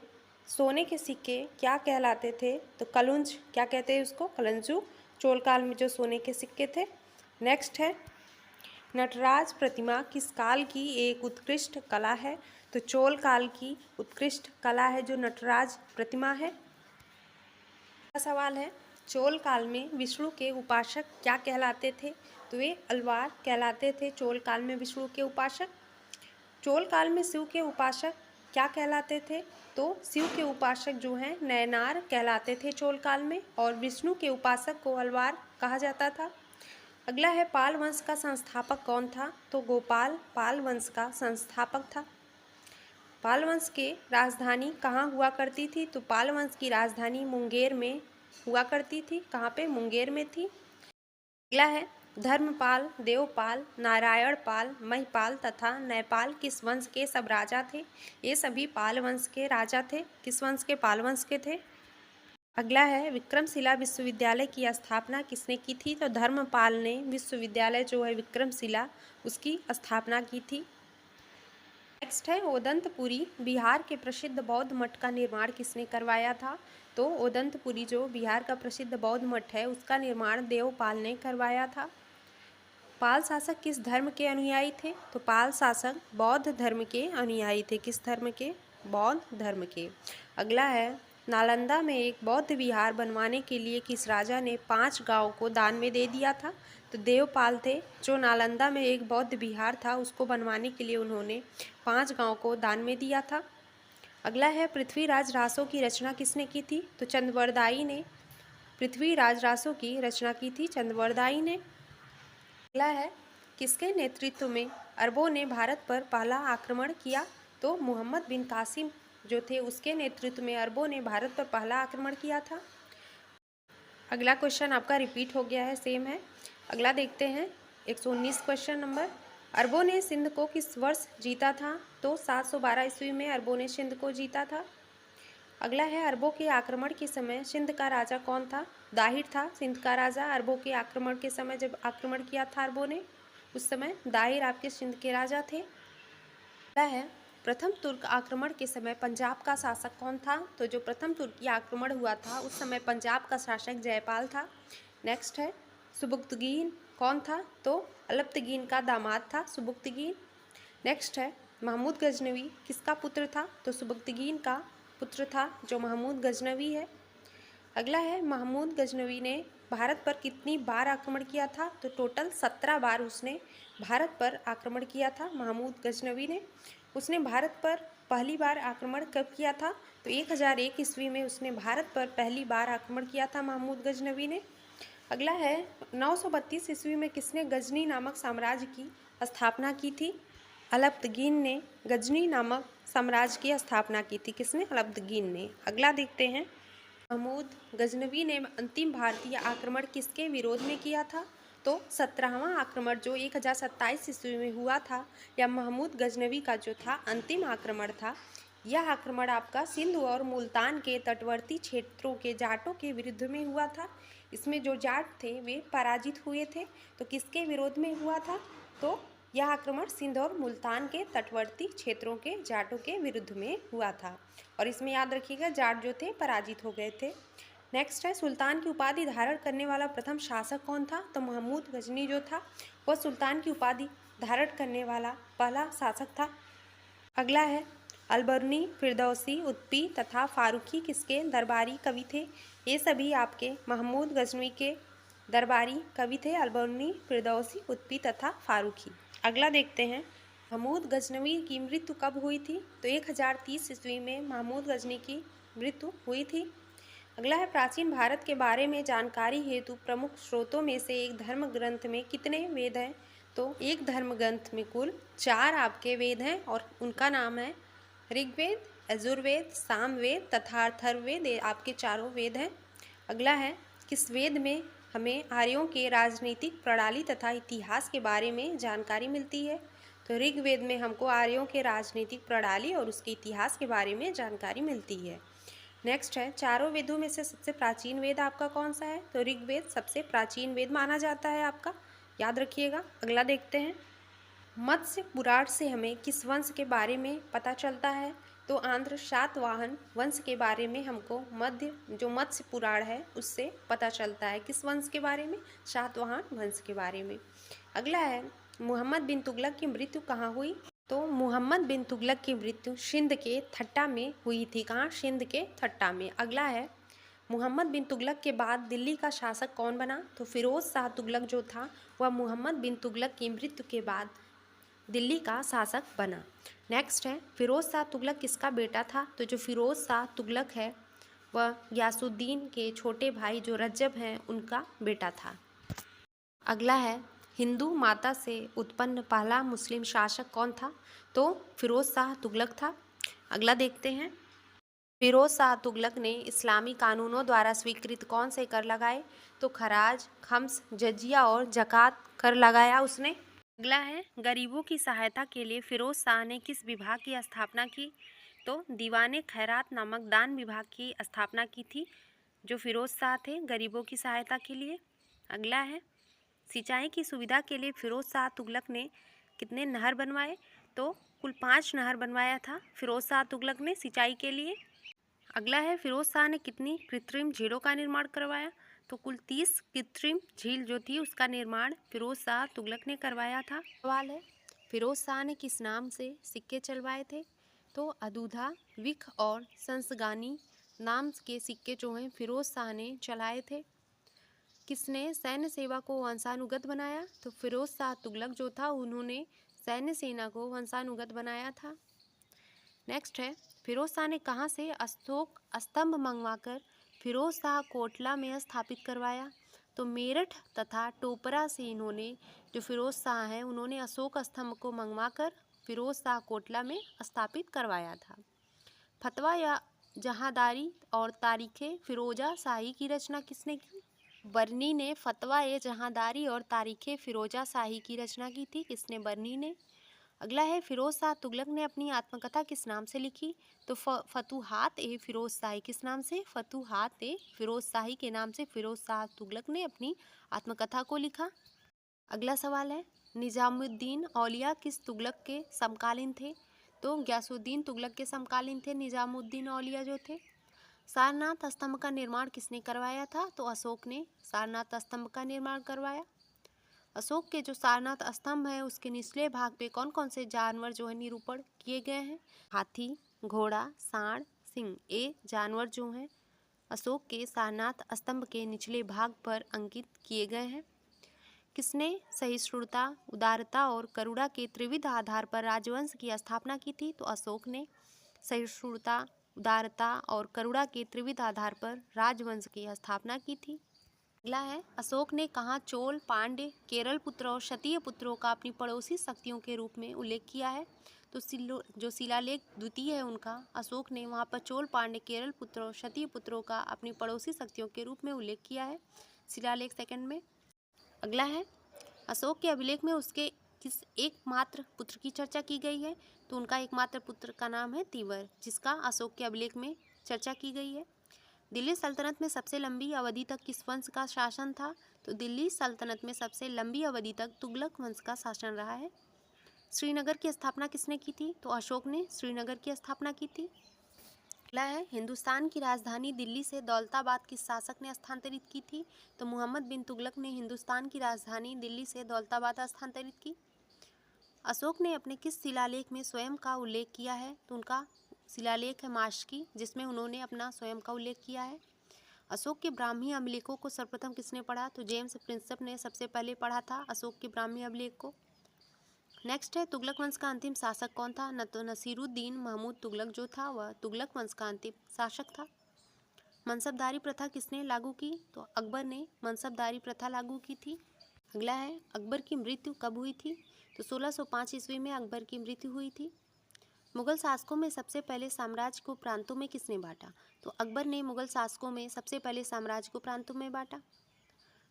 सोने के सिक्के क्या कहलाते थे? तो कलुंज क्या कहते हैं उसको? कलंजू। चोल काल में जो सोने के सिक्के थे। नेक्स्ट है नटराज प्रतिमा किस काल की एक उत्कृष्ट कला है? तो चोल काल की उत्कृष्ट कला है जो नटराज प्रतिमा है। सवाल है चोल काल में विष्णु के उपासक क्या कहलाते थे? तो वे अलवार कहलाते थे चोल काल में विष्णु के उपासक। चोल काल में शिव के उपासक क्या कहलाते थे? तो शिव के उपासक जो हैं नयनार कहलाते थे चोल काल में, और विष्णु के उपासक को अलवार कहा जाता था। अगला है पाल वंश का संस्थापक कौन था? तो गोपाल पाल वंश का संस्थापक था। पाल वंश के राजधानी कहाँ हुआ करती थी? तो पाल वंश की राजधानी मुंगेर में हुआ करती थी। कहाँ पे? मुंगेर में थी। अगला है धर्मपाल, देवपाल, नारायणपाल, महिपाल तथा नयपाल किस वंश के सब राजा थे? ये सभी पाल वंश के राजा थे। किस वंश के? पाल वंश के थे। अगला है विक्रमशिला विश्वविद्यालय की स्थापना किसने की थी? तो धर्मपाल ने विश्वविद्यालय जो है विक्रमशिला उसकी स्थापना की थी। नेक्स्ट है ओदंतपुरी बिहार के प्रसिद्ध बौद्ध मठ का निर्माण किसने करवाया था? तो ओदंतपुरी जो बिहार का प्रसिद्ध बौद्ध मठ है उसका निर्माण देवपाल ने करवाया था। पाल शासक किस धर्म के अनुयायी थे? तो पाल शासक बौद्ध धर्म के अनुयायी थे। किस धर्म के? बौद्ध धर्म के। अगला है नालंदा में एक बौद्ध विहार बनवाने के लिए किस राजा ने 5 गांव को दान में दे दिया था? तो देवपाल थे जो नालंदा में एक बौद्ध विहार था उसको बनवाने के लिए उन्होंने 5 गांव को दान में दिया था। अगला है पृथ्वीराज रासो की रचना किसने की थी? तो चंद्रवरदाई ने पृथ्वीराज रासो की रचना की थी। चंद्रवरदाई ने। अगला है किसके नेतृत्व में अरबों ने भारत पर पहला आक्रमण किया? तो मोहम्मद बिन कासिम जो थे उसके नेतृत्व में अरबों ने भारत पर पहला आक्रमण किया था। अगला क्वेश्चन आपका रिपीट हो गया है, सेम है। अगला देखते हैं 119 क्वेश्चन नंबर। अरबों ने सिंध को किस वर्ष जीता था? तो 712 ईस्वी में अरबों ने सिंध को जीता था। अगला है अरबों के आक्रमण के समय सिंध का राजा कौन था? दाहिर था सिंध का राजा। अरबों के आक्रमण के समय जब आक्रमण किया था अरबों ने उस समय दाहिर आपके सिंध के राजा थे। अगला है प्रथम तुर्क आक्रमण के समय पंजाब का शासक कौन था? तो जो प्रथम तुर्की आक्रमण हुआ था उस समय पंजाब का शासक जयपाल था। नेक्स्ट है सुबुक्तगीन कौन था? तो अलप्तगीन का दामाद था सुबुक्तगीन। नेक्स्ट है महमूद गजनवी किसका पुत्र था? तो सुबुक्तगीन का पुत्र था जो महमूद गजनवी है। अगला है महमूद गजनवी ने भारत पर कितनी बार आक्रमण किया था? तो टोटल 17 बार उसने भारत पर आक्रमण किया था महमूद गजनवी ने। उसने भारत पर पहली बार आक्रमण कब किया था? तो 1001 ईस्वी में उसने भारत पर पहली बार आक्रमण किया था महमूद गजनवी ने। अगला है 932 ईस्वी में किसने गजनी नामक साम्राज्य की स्थापना की थी? अलप्तगीन ने गजनी नामक साम्राज्य की स्थापना की थी। किसने? अलप्तगीन ने। अगला देखते हैं महमूद गजनवी ने अंतिम भारतीय आक्रमण किसके विरोध में किया था? तो 17वां आक्रमण जो 1027 ईस्वी में हुआ था या महमूद गजनवी का जो था अंतिम आक्रमण था। यह आक्रमण आपका सिंध और मुल्तान के तटवर्ती क्षेत्रों के जाटों के विरुद्ध में हुआ था। इसमें जो जाट थे वे पराजित हुए थे। तो किसके विरोध में हुआ था? तो यह आक्रमण सिंध और मुल्तान के तटवर्ती क्षेत्रों के जाटों के विरुद्ध में हुआ था और इसमें याद रखिएगा जाट जो थे पराजित हो गए थे। नेक्स्ट है सुल्तान की उपाधि धारण करने वाला प्रथम शासक कौन था? तो महमूद गजनी जो था वह सुल्तान की उपाधि धारण करने वाला पहला शासक था। अगला है अलबर्नी, फिरदौसी, उत्पी तथा फारूकी किसके दरबारी कवि थे? ये सभी आपके महमूद गजनवी के दरबारी कवि थे। अलबर्नी, फिरदौसी, उत्पी तथा फारूकी। अगला देखते हैं महमूद गजनवी की मृत्यु कब हुई थी? तो 1030 ईस्वी में महमूद गजनी की मृत्यु हुई थी। अगला है प्राचीन भारत के बारे में जानकारी हेतु प्रमुख स्रोतों में से एक धर्म ग्रंथ में कितने वेद हैं? तो एक धर्म ग्रंथ में कुल 4 आपके वेद हैं और उनका नाम है ऋग्वेद, यजुर्वेद, सामवेद तथा अथर्ववेद। ये आपके चारों वेद हैं। अगला है, किस वेद में हमें आर्यों के राजनीतिक प्रणाली तथा इतिहास के बारे में जानकारी मिलती है? तो ऋग्वेद में हमको आर्यों के राजनीतिक प्रणाली और उसके इतिहास के बारे में जानकारी मिलती है। नेक्स्ट है, चारों वेदों में से सबसे प्राचीन वेद आपका कौन सा है? तो ऋग्वेद सबसे प्राचीन वेद माना जाता है आपका, याद रखिएगा। अगला देखते हैं, मत्स्य पुराण से हमें किस वंश के बारे में पता चलता है? तो आंध्र सातवाहन वंश के बारे में हमको मत्स्य पुराण है उससे पता चलता है। किस वंश के बारे में? सातवाहन वंश के बारे में। अगला है, मोहम्मद बिन तुगलक की मृत्यु कहाँ हुई? तो मोहम्मद बिन तुगलक की मृत्यु सिंध के थट्टा में हुई थी। कहाँ? सिंध के थट्टा में। अगला है, मोहम्मद बिन तुगलक के बाद दिल्ली का शासक कौन बना? तो फिरोज शाह तुगलक जो था वह मोहम्मद बिन तुगलक की मृत्यु के बाद दिल्ली का शासक बना। नेक्स्ट है, फिरोज शाह तुगलक किसका बेटा था? तो जो फिरोज शाह तुगलक है वह गयासुद्दीन के छोटे भाई जो रज्जब हैं उनका बेटा था। अगला है, हिंदू माता से उत्पन्न पहला मुस्लिम शासक कौन था? तो फिरोज शाह तुगलक था। अगला देखते हैं, फिरोज शाह तुगलक ने इस्लामी कानूनों द्वारा स्वीकृत कौन से कर लगाए? तो खराज, खम्स, जजिया और ज़कात कर लगाया उसने। अगला है, गरीबों की सहायता के लिए फिरोज शाह ने किस विभाग की स्थापना की? तो दीवाने खैरात नामक दान विभाग की स्थापना की थी जो फिरोज शाह थे गरीबों की सहायता के लिए। अगला है, सिंचाई की सुविधा के लिए फिरोज शाह तुगलक ने कितने नहर बनवाए? तो कुल 5 नहर बनवाया था फिरोज शाह तुगलक ने सिंचाई के लिए। अगला है, फिरोज शाह ने कितनी कृत्रिम झीलों का निर्माण करवाया? तो कुल 30 कृत्रिम झील जो थी उसका निर्माण फिरोज शाह तुगलक ने करवाया था। सवाल है, फिरोज शाह ने किस नाम से सिक्के चलवाए थे? तो अदूधा, विख और संसगानी नाम के सिक्के जो हैं फिरोज शाह ने चलाए थे। किसने सैन्य सेवा को वंशानुगत बनाया? तो फिरोज शाह तुगलक जो था उन्होंने सैन्य सेना को वंशानुगत बनाया था। नेक्स्ट है, फिरोज शाह ने कहाँ से अशोक स्तंभ मंगवाकर फिरोज शाह कोटला में स्थापित करवाया? तो मेरठ तथा टोपरा से इन्होंने जो फिरोज शाह हैं उन्होंने अशोक स्तंभ को मंगवाकर फिरोज शाह कोटला में स्थापित करवाया था। फतवा या जहांदारी और तारीखे फिरोजा शाही की रचना किसने की? बर्नी ने फतवा ए जहांदारी और तारीखे फिरोजा शाही की रचना की थी। किसने? बर्नी ने। अगला है, फिरोज शाह तुगलक ने अपनी आत्मकथा किस नाम से लिखी? तो फतूहात ए फिरोज शाही। किस नाम से? फतूहात ए फिरोज शाही के नाम से फिरोज शाह तुगलक ने अपनी आत्मकथा को लिखा। अगला सवाल है, निजामुद्दीन औलिया किस तुगलक के समकालीन थे? तो गयासुद्दीन तुगलक के समकालीन थे निजामुद्दीन औलिया जो थे। सारनाथ स्तंभ का निर्माण किसने करवाया था? तो अशोक ने सारनाथ स्तंभ का निर्माण करवाया। अशोक के जो सारनाथ स्तंभ है उसके निचले भाग पे कौन कौन से जानवर जो है निरूपण किए गए हैं? हाथी, घोड़ा, सांड, सिंह। ये जानवर जो हैं अशोक के सारनाथ स्तंभ के निचले भाग पर अंकित किए गए हैं। किसने सहिष्णुता, उदारता और करुणा के त्रिविध आधार पर राजवंश की स्थापना की थी? तो अशोक ने सहिष्णुता, उदारता और करुणा के त्रिविध आधार पर राजवंश की स्थापना की थी। अगला है, अशोक ने कहाँ चोल, पांड्य, केरल पुत्र और क्षत्रिय पुत्रों का अपनी पड़ोसी शक्तियों के रूप में उल्लेख किया है? तो जो शिलालेख द्वितीय है उनका, अशोक ने वहाँ पर चोल, पांड्य, केरल पुत्र और क्षत्रिय पुत्रों का अपनी पड़ोसी शक्तियों के रूप में उल्लेख किया है शिलालेख सेकंड में। अगला है, अशोक के अभिलेख में उसके किस एकमात्र पुत्र की चर्चा की गई है? तो उनका एकमात्र पुत्र का नाम है तीवर, जिसका अशोक के अभिलेख में चर्चा की गई है। दिल्ली सल्तनत में सबसे लंबी अवधि तक किस वंश का शासन था? तो दिल्ली सल्तनत में सबसे लंबी अवधि तक तुगलक वंश का शासन रहा है। श्रीनगर की स्थापना किसने की थी? तो अशोक ने श्रीनगर की स्थापना की थी। अगला है, हिंदुस्तान की राजधानी दिल्ली से दौलताबाद किस शासक ने स्थानांतरित की थी? तो मोहम्मद बिन तुगलक ने हिंदुस्तान की राजधानी दिल्ली से दौलताबाद स्थानांतरित की। अशोक ने अपने किस शिलालेख में स्वयं का उल्लेख किया है? तो उनका शिलालेख है माशकी, जिसमें उन्होंने अपना स्वयं का उल्लेख किया है। अशोक के ब्राह्मी अभिलेखों को सर्वप्रथम किसने पढ़ा? तो जेम्स प्रिंसेप ने सबसे पहले पढ़ा था अशोक के ब्राह्मी अभिलेख को। नेक्स्ट है, तुगलक वंश का अंतिम शासक कौन था? न तो नसीरुद्दीन महमूद तुगलक जो था वह तुगलक वंश का अंतिम शासक था। मनसबदारी प्रथा किसने लागू की? तो अकबर ने मनसबदारी प्रथा लागू की थी। अगला है अकबर की मृत्यु कब हुई थी? तो 1605 ईस्वी में अकबर की मृत्यु हुई थी। मुगल शासकों में सबसे पहले साम्राज्य को प्रांतों में किसने बांटा? तो अकबर ने मुगल शासकों में सबसे पहले साम्राज्य को प्रांतों में बांटा।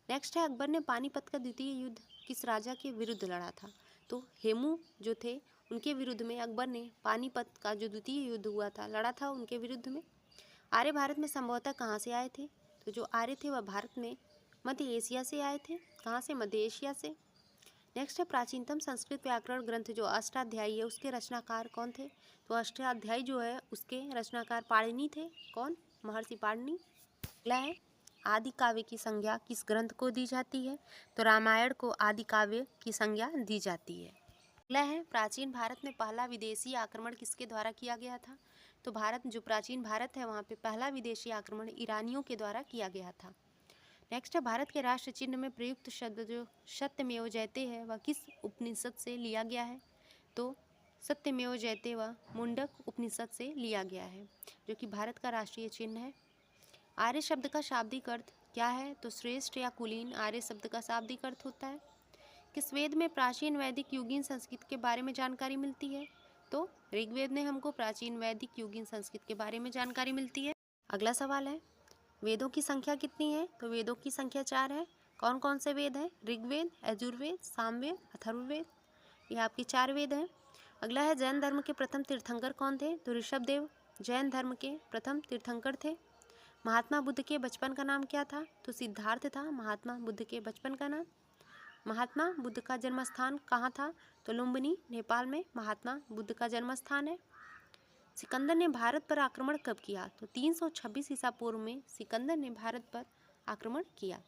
नेक्स्ट है अकबर ने पानीपत का द्वितीय युद्ध किस राजा के विरुद्ध लड़ा था? तो हेमू जो थे उनके विरुद्ध में अकबर ने पानीपत का जो द्वितीय युद्ध हुआ था लड़ा था उनके विरुद्ध में। आर्य भारत में संभवतः कहाँ से आए थे? तो जो आर्य थे वह भारत में मध्य एशिया से आए थे। कहाँ से? मध्य एशिया से। नेक्स्ट है प्राचीनतम संस्कृत व्याकरण ग्रंथ जो अष्टाध्यायी है उसके रचनाकार कौन थे? तो अष्टाध्यायी जो है उसके रचनाकार पाणिनि थे। कौन? महर्षि पाणिनि। अगला है आदि काव्य की संज्ञा किस ग्रंथ को दी जाती है? तो रामायण को आदि काव्य की संज्ञा दी जाती है। अगला है प्राचीन भारत में पहला विदेशी आक्रमण किसके द्वारा किया गया था? तो भारत जो प्राचीन भारत है वहाँ पे पहला विदेशी आक्रमण ईरानियों के द्वारा किया गया था। नेक्स्ट है भारत के राष्ट्र चिन्ह में प्रयुक्त शब्द जो सत्यमेव जयते है वह किस उपनिषद से लिया गया है? तो सत्यमेव जयते वह मुंडक उपनिषद से लिया गया है जो कि भारत का राष्ट्रीय चिन्ह है। आर्य शब्द का शाब्दिक अर्थ क्या है? तो श्रेष्ठ या कुलीन आर्य शब्द का शाब्दिक अर्थ होता है। किस वेद में प्राचीन वैदिक युगीन संस्कृत के बारे में जानकारी मिलती है? तो ऋग्वेद में हमको प्राचीन वैदिक युगीन संस्कृत के बारे में जानकारी मिलती है। अगला सवाल है वेदों की संख्या कितनी है? तो वेदों की संख्या 4 है। कौन कौन से वेद हैं? ऋग्वेद, यजुर्वेद, सामवेद, अथर्ववेद। ये आपके 4 वेद हैं। अगला है जैन धर्म के प्रथम तीर्थंकर कौन थे? तो ऋषभदेव जैन धर्म के प्रथम तीर्थंकर थे। महात्मा बुद्ध के बचपन का नाम क्या था? तो सिद्धार्थ था महात्मा बुद्ध के बचपन का नाम। महात्मा बुद्ध का जन्म स्थान कहाँ था? तो लुम्बिनी नेपाल में महात्मा बुद्ध का जन्म स्थान है। सिकंदर ने भारत पर आक्रमण कब किया? तो 326 ईसा पूर्व में सिकंदर ने भारत पर आक्रमण किया।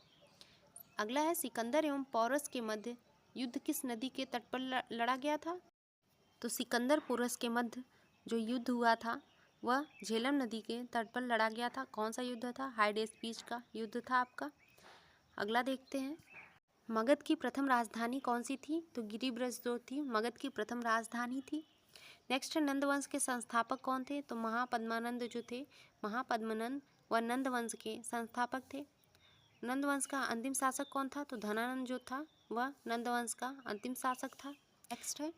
अगला है सिकंदर एवं पौरस के मध्य युद्ध किस नदी के तट पर लड़ा गया था? तो सिकंदर पौरस के मध्य जो युद्ध हुआ था वह झेलम नदी के तट पर लड़ा गया था। कौन सा युद्ध था? हाइडेस्पीच का युद्ध था आपका। अगला देखते हैं मगध की प्रथम राजधानी कौन सी थी? तो गिरिब्रज जो थी मगध की प्रथम राजधानी थी। नेक्स्ट नंद वंश के संस्थापक कौन थे? तो महापद्मानंद जो थे महापद्मानंद व नंद वंश के संस्थापक थे। नंद वंश का अंतिम शासक कौन था? तो धनानंद जो था वह नंद वंश का अंतिम शासक था। नेक्स्ट है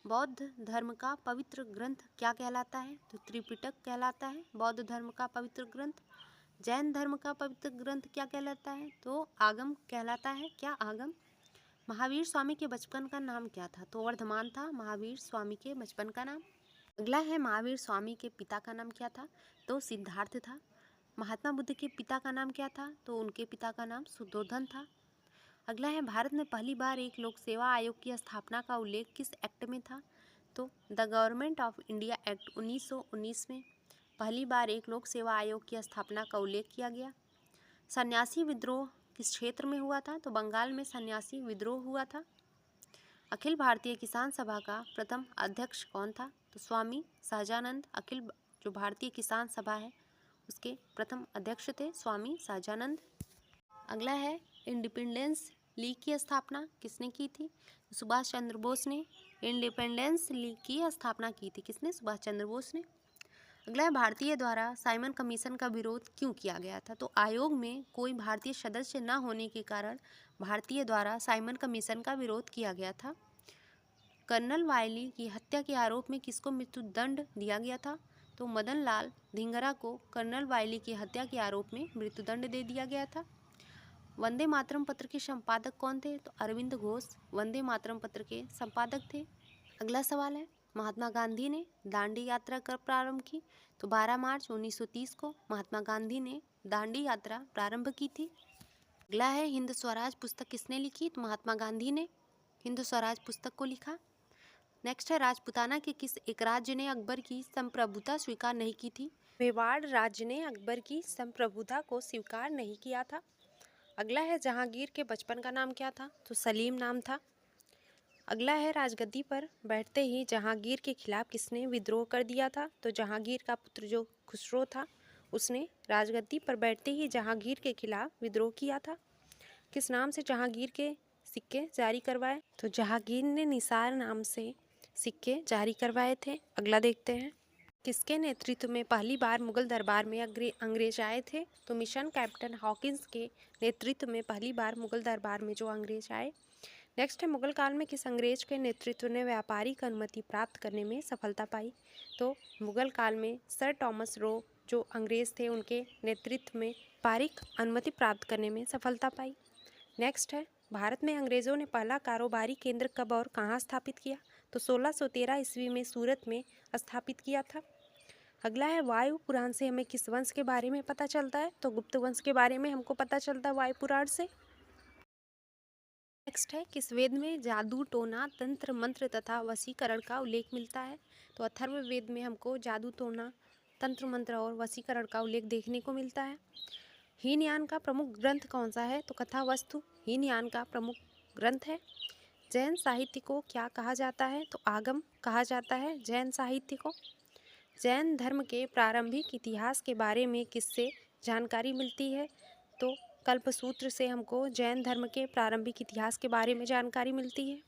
बौद्ध धर्म का पवित्र ग्रंथ क्या कहलाता है? तो त्रिपिटक कहलाता है बौद्ध धर्म का पवित्र ग्रंथ। जैन धर्म का पवित्र ग्रंथ क्या कहलाता है? तो आगम कहलाता है। क्या? आगम। महावीर स्वामी के बचपन का नाम क्या था? तो वर्धमान था महावीर स्वामी के बचपन का नाम। अगला है महावीर स्वामी के पिता का नाम क्या था? तो सिद्धार्थ था। महात्मा बुद्ध के पिता का नाम क्या था? तो उनके पिता का नाम सुद्धोधन था। अगला है भारत में पहली बार एक लोक सेवा आयोग की स्थापना का उल्लेख किस एक्ट में था? तो the government of India act 1919 में पहली बार एक लोक सेवा आयोग की स्थापना का उल्लेख किया गया। सन्यासी विद्रोह किस क्षेत्र में हुआ था? तो बंगाल में सन्यासी विद्रोह हुआ था। अखिल भारतीय किसान सभा का प्रथम अध्यक्ष कौन था? तो स्वामी सहजानंद अखिल जो भारतीय किसान सभा है उसके प्रथम अध्यक्ष थे स्वामी सहजानंद। अगला है इंडिपेंडेंस लीग की स्थापना किसने की थी? सुभाष चंद्र बोस ने इंडिपेंडेंस लीग की स्थापना की थी। किसने? सुभाष चंद्र बोस ने। अगला है भारतीय द्वारा साइमन कमीशन का विरोध क्यों किया गया था? तो आयोग में कोई भारतीय सदस्य न होने के कारण भारतीय द्वारा साइमन कमीशन का विरोध किया गया था। कर्नल वायली की हत्या के आरोप में किसको मृत्युदंड दिया गया था? तो मदन लाल धिंगरा को कर्नल वायली की हत्या के आरोप में मृत्युदंड दे दिया गया था। वंदे मातरम पत्र के संपादक कौन थे? तो अरविंद घोष वंदे मातरम पत्र के संपादक थे। अगला सवाल है महात्मा गांधी ने दांडी यात्रा कब प्रारंभ की? तो 12 मार्च 1930 को महात्मा गांधी ने दांडी यात्रा प्रारंभ की थी। अगला है हिंद स्वराज पुस्तक किसने लिखी? तो महात्मा गांधी ने हिंद स्वराज पुस्तक को लिखा। नेक्स्ट है राजपूताना के किस एक राज्य ने अकबर की संप्रभुता स्वीकार नहीं की थी? मेवाड़ राज्य ने अकबर की संप्रभुता को स्वीकार नहीं किया था। अगला है जहांगीर के बचपन का नाम क्या था? तो सलीम नाम था। अगला है राजगद्दी पर बैठते ही जहांगीर के खिलाफ किसने विद्रोह कर दिया था? तो जहांगीर का पुत्र जो खुसरो था उसने राजगद्दी पर बैठते ही जहांगीर के खिलाफ विद्रोह किया था। किस नाम से जहांगीर के सिक्के जारी करवाए? तो जहांगीर ने निसार नाम से सिक्के जारी करवाए थे। अगला देखते हैं किसके नेतृत्व में पहली बार मुगल दरबार में अंग्रेज आए थे? तो मिशन कैप्टन हॉकिंस के नेतृत्व में पहली बार मुगल दरबार में जो अंग्रेज आए। नेक्स्ट है, मुगल काल में किस अंग्रेज के नेतृत्व ने व्यापारिक अनुमति प्राप्त करने में सफलता पाई? तो मुगल काल में सर टॉमस रो जो अंग्रेज थे उनके नेतृत्व में व्यापारिक अनुमति प्राप्त करने में सफलता पाई। नेक्स्ट है, भारत में अंग्रेज़ों ने पहला कारोबारी केंद्र कब और कहाँ स्थापित किया? तो 1613 ईस्वी में सूरत में स्थापित किया था। अगला है, वायु पुराण से हमें किस वंश के बारे में पता चलता है? तो गुप्त वंश के बारे में हमको पता चलता है वायु पुराण से। नेक्स्ट है, किस वेद में जादू, टोना, तंत्र, मंत्र तथा वशीकरण का उल्लेख मिलता है? तो अथर्ववेद में हमको जादू, टोना, तंत्र मंत्र और वशीकरण का उल्लेख देखने को मिलता है। हीनयान का प्रमुख ग्रंथ कौन सा है? तो कथावस्तु हीनयान का प्रमुख ग्रंथ है। जैन साहित्य को क्या कहा जाता है? तो आगम कहा जाता है जैन साहित्य को। जैन धर्म के प्रारंभिक इतिहास के बारे में किससे जानकारी मिलती है? तो कल्पसूत्र से हमको जैन धर्म के प्रारंभिक इतिहास के बारे में जानकारी मिलती है।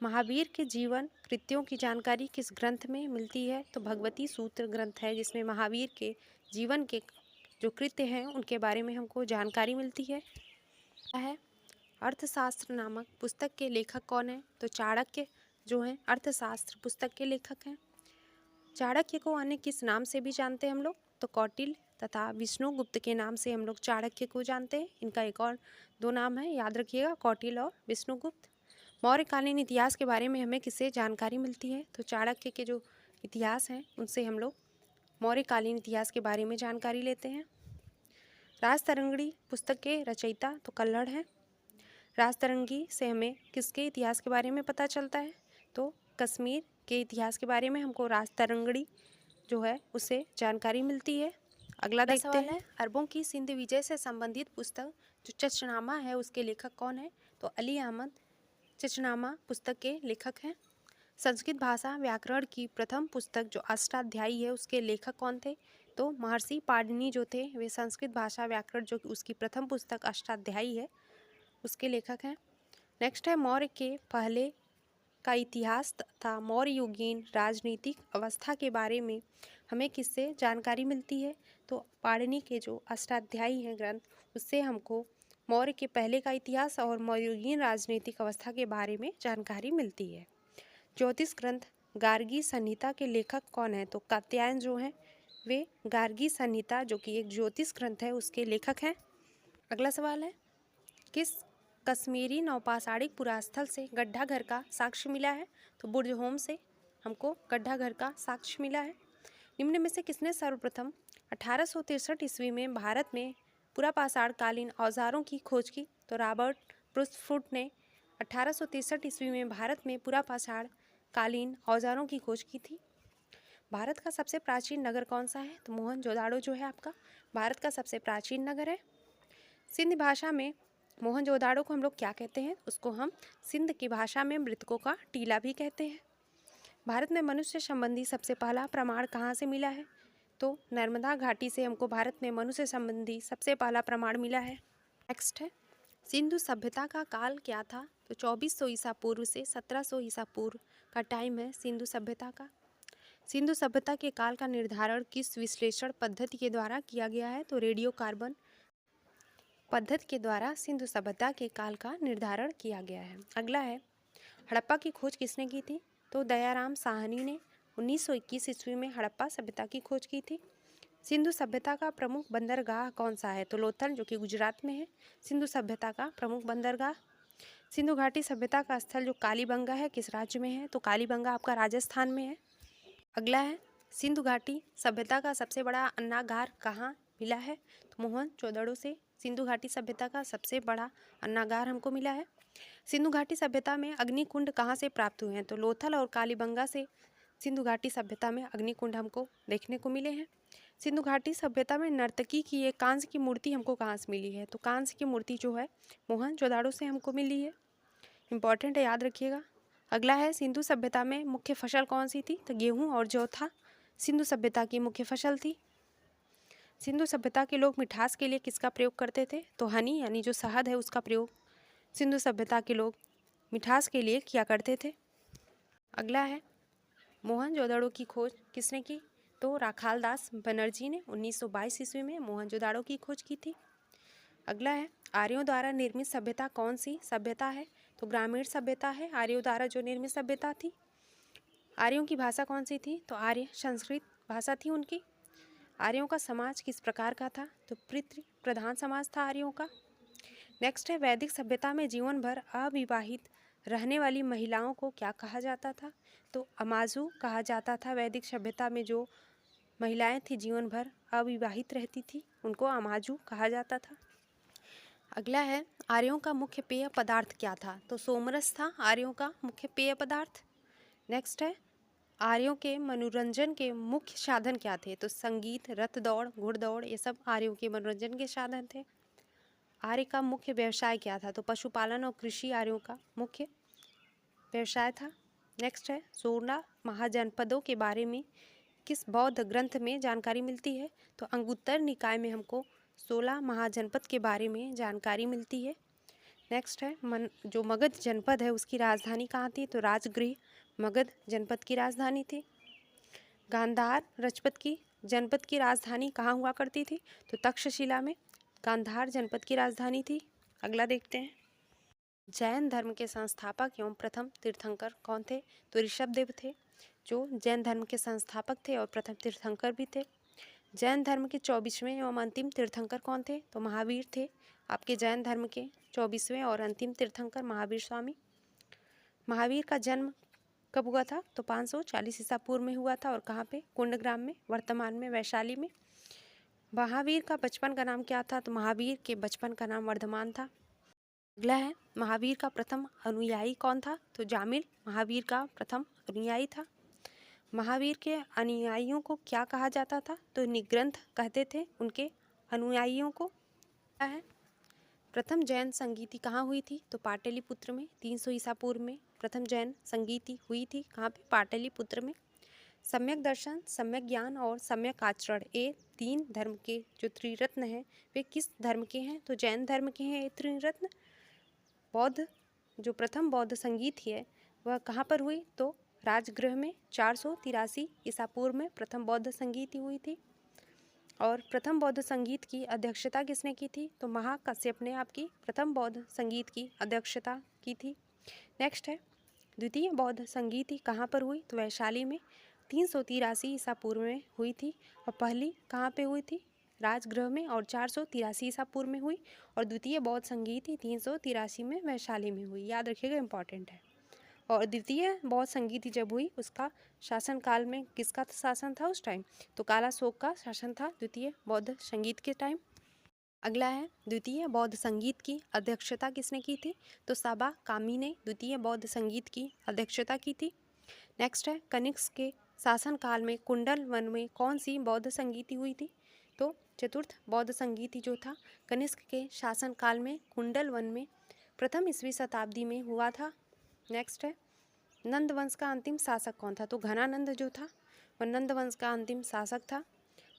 महावीर के जीवन कृत्यों की जानकारी किस ग्रंथ में मिलती है? तो भगवती सूत्र ग्रंथ है जिसमें महावीर के जीवन के जो कृत्य हैं उनके बारे में हमको जानकारी मिलती है। अर्थशास्त्र नामक पुस्तक के लेखक कौन है? तो चाणक्य जो हैं अर्थशास्त्र पुस्तक के लेखक हैं। चाणक्य को अन्य किस नाम से भी जानते हैं हम लोग? तो कौटिल्य तथा विष्णुगुप्त के नाम से हम लोग चाणक्य को जानते हैं। इनका एक और दो नाम है, याद रखिएगा, कौटिल्य और विष्णुगुप्त। मौर्यकालीन इतिहास के बारे में हमें किससे जानकारी मिलती है? तो चाणक्य के जो इतिहास हैं उनसे हम लोग मौर्यकालीन इतिहास के बारे में जानकारी लेते हैं। राजतरंगिणी पुस्तक के रचयिता तो कल्हड़ हैं। राजतरंगी से हमें किसके इतिहास के बारे में पता चलता है? तो कश्मीर के इतिहास के बारे में हमको राजतरंगिणी जो है उससे जानकारी मिलती है। अगला देखते हैं, अरबों की सिंध विजय से संबंधित पुस्तक जो चचनामा है उसके लेखक कौन है? तो अली अहमद चचनामा पुस्तक के लेखक हैं। संस्कृत भाषा व्याकरण की प्रथम पुस्तक जो अष्टाध्यायी है उसके लेखक कौन थे? तो महर्षि पाणिनि जो थे वे संस्कृत भाषा व्याकरण जो उसकी प्रथम पुस्तक अष्टाध्यायी है उसके लेखक हैं। नेक्स्ट है, मौर्य के पहले का इतिहास तथा मौर्य युगीन राजनीतिक अवस्था के बारे में हमें किससे जानकारी मिलती है? तो पाणिनि के जो अष्टाध्यायी हैं ग्रंथ उससे हमको मौर्य के पहले का इतिहास और मौर्य युगीन राजनीतिक अवस्था के बारे में जानकारी मिलती है। ज्योतिष ग्रंथ गार्गी संहिता के लेखक कौन है? तो कात्यायन जो हैं वे गार्गी संहिता जो कि एक ज्योतिष ग्रंथ है उसके लेखक हैं। अगला सवाल है, किस कश्मीरी नौपाषाणिक पुरास्थल से गड्ढा घर का साक्ष्य मिला है? तो बुर्ज होम से हमको गड्ढा घर का साक्ष्य मिला है। निम्न में से किसने सर्वप्रथम 1863 ईस्वी में भारत में पुरापाषाण कालीन औजारों की खोज की? तो रॉबर्ट ब्रुसफुट ने 1863 ईस्वी में भारत में पुरापाषाण कालीन औजारों की खोज की थी। भारत का सबसे प्राचीन नगर कौन सा है? तो मोहनजोदाड़ो जो है आपका भारत का सबसे प्राचीन नगर है। सिंध भाषा में मोहनजोदाड़ो को हम लोग क्या कहते हैं? उसको हम सिंध की भाषा में मृतकों का टीला भी कहते हैं। भारत में मनुष्य संबंधी सबसे पहला प्रमाण कहाँ से मिला है? तो नर्मदा घाटी से हमको भारत में मनुष्य संबंधी सबसे पहला प्रमाण मिला है। नेक्स्ट है, सिंधु सभ्यता का काल क्या था? तो 2400 ईसा पूर्व से 1700 ईसा पूर्व का टाइम है सिंधु सभ्यता का। सिंधु सभ्यता के काल का निर्धारण किस विश्लेषण पद्धति के द्वारा किया गया है? तो रेडियो कार्बन पद्धति के द्वारा सिंधु सभ्यता के काल का निर्धारण किया गया है। अगला है, हड़प्पा की खोज किसने की थी? तो दयाराम साहनी ने 1921 ईस्वी में हड़प्पा सभ्यता की खोज की थी। सिंधु सभ्यता का प्रमुख बंदरगाह कौन सा है? तो लोथल जो कि गुजरात में है सिंधु सभ्यता का प्रमुख बंदरगाह। सिंधु घाटी सभ्यता का स्थल जो कालीबंगा है किस राज्य में है? तो कालीबंगा आपका राजस्थान में है। अगला है, सिंधु घाटी सभ्यता का सबसे बड़ा अन्नागार कहाँ मिला है? तो मोहनजोदड़ो से सिंधु घाटी सभ्यता का सबसे बड़ा अन्नागार हमको मिला है। सिंधु घाटी सभ्यता में अग्निकुंड कहाँ से प्राप्त हुए हैं? तो लोथल और कालीबंगा से सिंधु घाटी सभ्यता में अग्निकुंड हमको देखने को मिले हैं। सिंधु घाटी सभ्यता में नर्तकी की एक कांस्य की मूर्ति हमको कहाँ से मिली है? तो कांस्य की मूर्ति जो है मोहनजोदाड़ो से हमको मिली है। इंपॉर्टेंट है, याद रखिएगा। अगला है, सिंधु सभ्यता में मुख्य फसल कौन सी थी? तो गेहूँ और जौ था सिंधु सभ्यता की मुख्य फसल थी। सिंधु सभ्यता के लोग मिठास के लिए किसका प्रयोग करते थे? तो हनी यानी जो शहद है उसका प्रयोग सिंधु सभ्यता के लोग मिठास के लिए किया करते थे। अगला है, मोहनजोदड़ो की खोज किसने की? तो राखालदास बनर्जी ने 1922 ईस्वी में मोहनजोदाड़ो की खोज की थी। अगला है, आर्यों द्वारा निर्मित सभ्यता कौन सी सभ्यता है? तो ग्रामीण सभ्यता है आर्यों द्वारा जो निर्मित सभ्यता थी। आर्यों की भाषा कौन सी थी? तो आर्य संस्कृत भाषा थी उनकी। आर्यों का समाज किस प्रकार का था? तो पितृ प्रधान समाज था आर्यों का। नेक्स्ट है, वैदिक सभ्यता में जीवन भर अविवाहित रहने वाली महिलाओं को क्या कहा जाता था? तो अमाजू कहा जाता था। वैदिक सभ्यता में जो महिलाएं थी जीवन भर अविवाहित रहती थी उनको अमाजू कहा जाता था। अगला है, आर्यों का मुख्य पेय पदार्थ क्या था? तो सोमरस था आर्यों का मुख्य पेय पदार्थ। नेक्स्ट है, आर्यों के मनोरंजन के मुख्य साधन क्या थे? तो संगीत, रथ दौड़, घुड़दौड़, ये सब आर्यों के मनोरंजन के साधन थे। आर्य का मुख्य व्यवसाय क्या था? तो पशुपालन और कृषि आर्यों का मुख्य व्यवसाय था। नेक्स्ट है, 16 महाजनपदों के बारे में किस बौद्ध ग्रंथ में जानकारी मिलती है? तो अंगुत्तर निकाय में हमको 16 महाजनपद के बारे में जानकारी मिलती है। नेक्स्ट है, जो मगध जनपद है उसकी राजधानी कहाँ थी? तो राजगृह मगध जनपद की राजधानी थी। गांधार रजपत की जनपद की राजधानी कहाँ हुआ करती थी? तो तक्षशिला में गांधार जनपद की राजधानी थी। अगला देखते हैं, जैन धर्म के संस्थापक एवं प्रथम तीर्थंकर कौन थे? तो ऋषभदेव थे जो जैन धर्म के संस्थापक थे और प्रथम तीर्थंकर भी थे। जैन धर्म के 24वें एवं अंतिम तीर्थंकर कौन थे? तो महावीर थे आपके जैन धर्म के 24वें और अंतिम तीर्थंकर महावीर स्वामी। महावीर का जन्म कब हुआ था? तो 540 ईसा पूर्व में हुआ था और कहाँ पे? कुंडग्राम में, वर्तमान में वैशाली में। महावीर का बचपन का नाम क्या था? तो महावीर के बचपन का नाम वर्धमान था। अगला है, महावीर का प्रथम अनुयायी कौन था? तो जामिल महावीर का प्रथम अनुयायी था। महावीर के अनुयायियों को क्या कहा जाता था? तो निग्रंथ कहते थे उनके अनुयायियों को। क्या है, प्रथम जैन संगीति कहाँ हुई थी? तो पाटलिपुत्र में 300 ईसा पूर्व में प्रथम जैन संगीति हुई थी। कहाँ पे? पाटलिपुत्र में। सम्यक दर्शन, सम्यक ज्ञान और सम्यक आचरण, ये 3 धर्म के जो त्रिरत्न हैं वे किस धर्म के हैं? तो जैन धर्म के हैं ये त्रिरत्न। बौद्ध जो प्रथम बौद्ध संगीत है वह कहाँ पर हुई? तो राजगृह में 483 ईसा पूर्व में प्रथम बौद्ध संगीत हुई थी। और प्रथम बौद्ध संगीत की अध्यक्षता किसने की थी? तो महाकश्यप ने आपकी प्रथम बौद्ध संगीत की अध्यक्षता की थी। नेक्स्ट है, द्वितीय बौद्ध संगीति कहाँ पर हुई? तो वैशाली में 383 ईसा पूर्व में हुई थी। और पहली कहाँ पे हुई थी? राजगृह में, और 483 ईसा पूर्व में हुई। और द्वितीय बौद्ध संगीति 383 में वैशाली में हुई। याद रखिएगा, इंपॉर्टेंट है। और द्वितीय बौद्ध संगीति जब हुई उसका शासन काल में किसका शासन था उस टाइम? तो कालाशोक का शासन था द्वितीय बौद्ध संगीत के टाइम। अगला है, द्वितीय बौद्ध संगीत की अध्यक्षता किसने की थी? तो साबा कामी ने द्वितीय बौद्ध संगीत की अध्यक्षता की थी। नेक्स्ट है, कनिष्क के शासन काल में कुंडल वन में कौन सी बौद्ध संगीति हुई थी? तो चतुर्थ बौद्ध संगीति जो था कनिष्क के शासन काल में कुंडल वन में प्रथम ईस्वी शताब्दी में हुआ था। नेक्स्ट है, नंद वंश का अंतिम शासक कौन था? तो घनानंद जो था वह नंद वंश का अंतिम शासक था।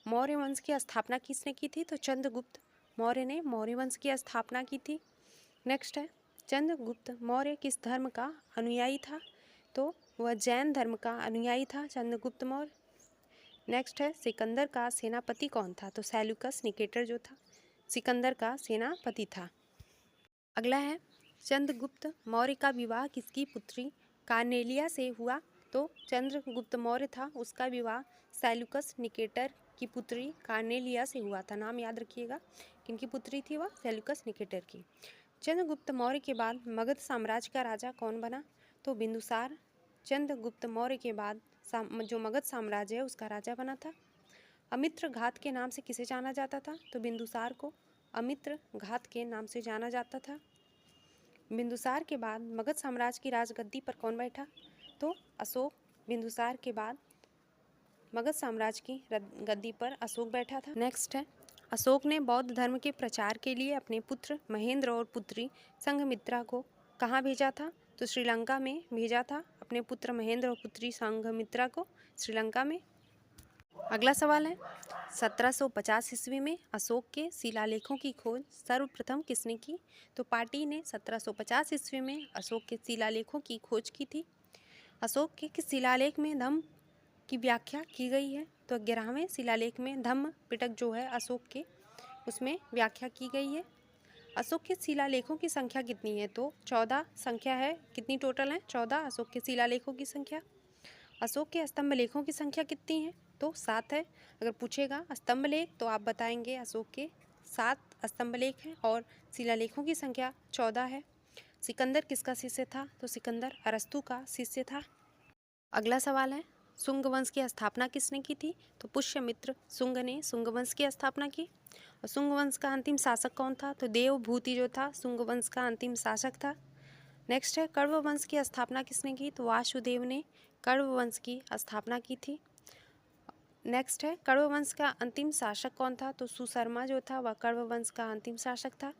मौर्य वंश की स्थापना किसने की थी? तो चंद्रगुप्त मौर्य ने मौर्य वंश की स्थापना की थी। नेक्स्ट है, चंद्रगुप्त मौर्य किस धर्म का अनुयायी था? तो वह जैन धर्म का अनुयायी था चंद्रगुप्त मौर्य। नेक्स्ट है, सिकंदर का सेनापति कौन था? तो सेल्यूकस निकेटर जो था सिकंदर का सेनापति था। अगला है, चंद्रगुप्त मौर्य का विवाह किसकी पुत्री कार्नेलिया से हुआ? तो चंद्रगुप्त मौर्य था उसका विवाह सेल्यूकस निकेटर की पुत्री कार्नेलिया से हुआ था। नाम याद रखिएगा, किनकी पुत्री थी वह? सेल्यूकस निकेटर की। चंद्रगुप्त मौर्य के बाद मगध साम्राज्य का राजा कौन बना? तो बिंदुसार चंद्रगुप्त मौर्य के बाद जो मगध साम्राज्य है उसका राजा बना था। अमित्र घात के नाम से किसे जाना जाता था? तो बिंदुसार को अमित्र घात के नाम से जाना जाता था। बिंदुसार के बाद मगध साम्राज्य की राजगद्दी पर कौन बैठा? तो अशोक। बिंदुसार के बाद मगध साम्राज्य की गद्दी पर अशोक बैठा था। नेक्स्ट है, अशोक ने बौद्ध धर्म के प्रचार के लिए अपने पुत्र महेंद्र और पुत्री संघमित्रा को कहाँ भेजा था? तो श्रीलंका में भेजा था अपने पुत्र महेंद्र और पुत्री संघमित्रा को श्रीलंका में। अगला सवाल है, 1750 ईस्वी में अशोक के शिलालेखों की खोज सर्वप्रथम किसने की? तो पाटी ने 1750 ईस्वी में अशोक के शिलालेखों की खोज की थी। अशोक के किस शिलालेख में धम्म की व्याख्या की गई है। तो 11वें शिलालेख में धम्म पिटक जो है अशोक के, उसमें व्याख्या की गई है। अशोक के शिलालेखों की संख्या कितनी है? तो 14 संख्या है। कितनी टोटल है? 14 अशोक के शिलालेखों की संख्या। अशोक के स्तंभ लेखों की संख्या कितनी है? तो 7 है। अगर पूछेगा स्तंभ लेख तो आप बताएंगे अशोक के 7 स्तंभ लेख हैं और शिलालेखों की संख्या 14 है। सिकंदर किसका शिष्य था? तो सिकंदर अरस्तु का शिष्य था। अगला सवाल है, शुंग वंश की स्थापना किसने की थी? तो पुष्यमित्र शुंग ने शुंग वंश की स्थापना की। और शुंग वंश का अंतिम शासक कौन था? तो देवभूति जो था शुंग वंश का अंतिम शासक था। नेक्स्ट है, कण्व वंश की स्थापना किसने की? तो वासुदेव ने कण्व वंश की स्थापना की थी। नेक्स्ट है, कण्व वंश का अंतिम शासक कौन था? तो सुशर्मा जो था वह कण्व वंश का अंतिम शासक था।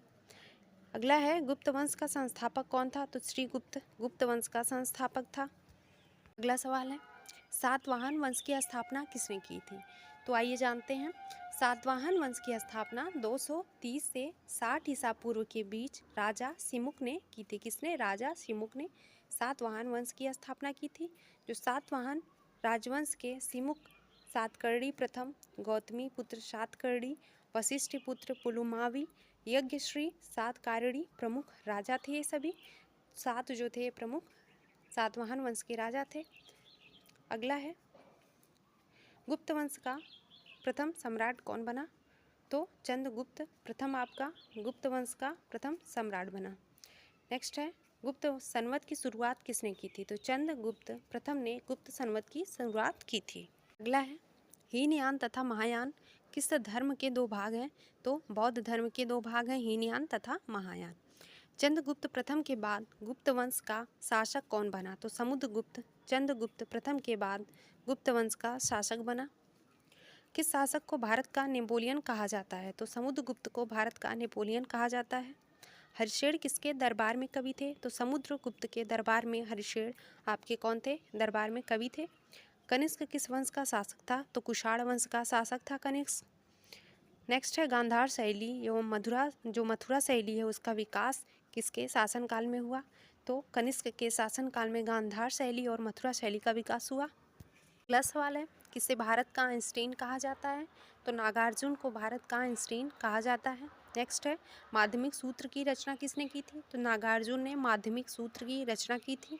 अगला है, गुप्त वंश का संस्थापक कौन था? तो श्रीगुप्त गुप्त वंश का संस्थापक था। अगला सवाल है, सातवाहन वंश की स्थापना किसने की थी? तो आइए जानते हैं। सातवाहन वंश की स्थापना 230 से 60 ईसा पूर्व के बीच राजा सिमुक ने की थी। किसने? राजा सिमुक ने सातवाहन वंश की स्थापना की थी। जो सातवाहन राजवंश के सिमुक सातकर्णी प्रथम, गौतमी पुत्र सातकर्णी, वशिष्ठ पुत्र पुलुमावी, यज्ञश्री सातकर्णी प्रमुख राजा थे। ये सभी 7 जो थे प्रमुख सातवाहन वंश के राजा थे। अगला है, गुप्त वंश का प्रथम सम्राट कौन बना? तो चंद्रगुप्त प्रथम आपका गुप्त वंश का प्रथम सम्राट बना। नेक्स्ट है, गुप्त संवत की शुरुआत किसने की थी? तो चंद्रगुप्त प्रथम ने गुप्त संवत की शुरुआत की थी। अगला है, हीनयान तथा महायान किस धर्म के 2 भाग हैं? तो बौद्ध धर्म के 2 भाग हैं, हीनयान तथा महायान। चंद्रगुप्त प्रथम के बाद गुप्त वंश का शासक कौन बना? तो समुद्रगुप्त चंद्रगुप्त प्रथम के बाद गुप्त वंश का शासक बना। किस शासक को भारत का नेपोलियन कहा जाता है? तो समुद्रगुप्त को भारत का नेपोलियन कहा जाता है। हरिशेर किसके दरबार में कवि थे? तो समुद्रगुप्त के दरबार में हरिशेर आपके कौन थे? दरबार में कवि थे। कनिष्क किस वंश का शासक था? तो कुषाण वंश का शासक था कनिष्क। नेक्स्ट है, गांधार शैली एवं मथुरा शैली है उसका विकास किसके शासनकाल में हुआ? तो कनिष्क के शासनकाल में गांधार शैली और मथुरा शैली का विकास हुआ। अगला सवाल है, किसे भारत का आइंस्टीन कहा जाता है? तो नागार्जुन को भारत का आइंस्टीन कहा जाता है। नेक्स्ट है, माध्यमिक सूत्र की रचना किसने की थी? तो नागार्जुन ने माध्यमिक सूत्र की रचना की थी।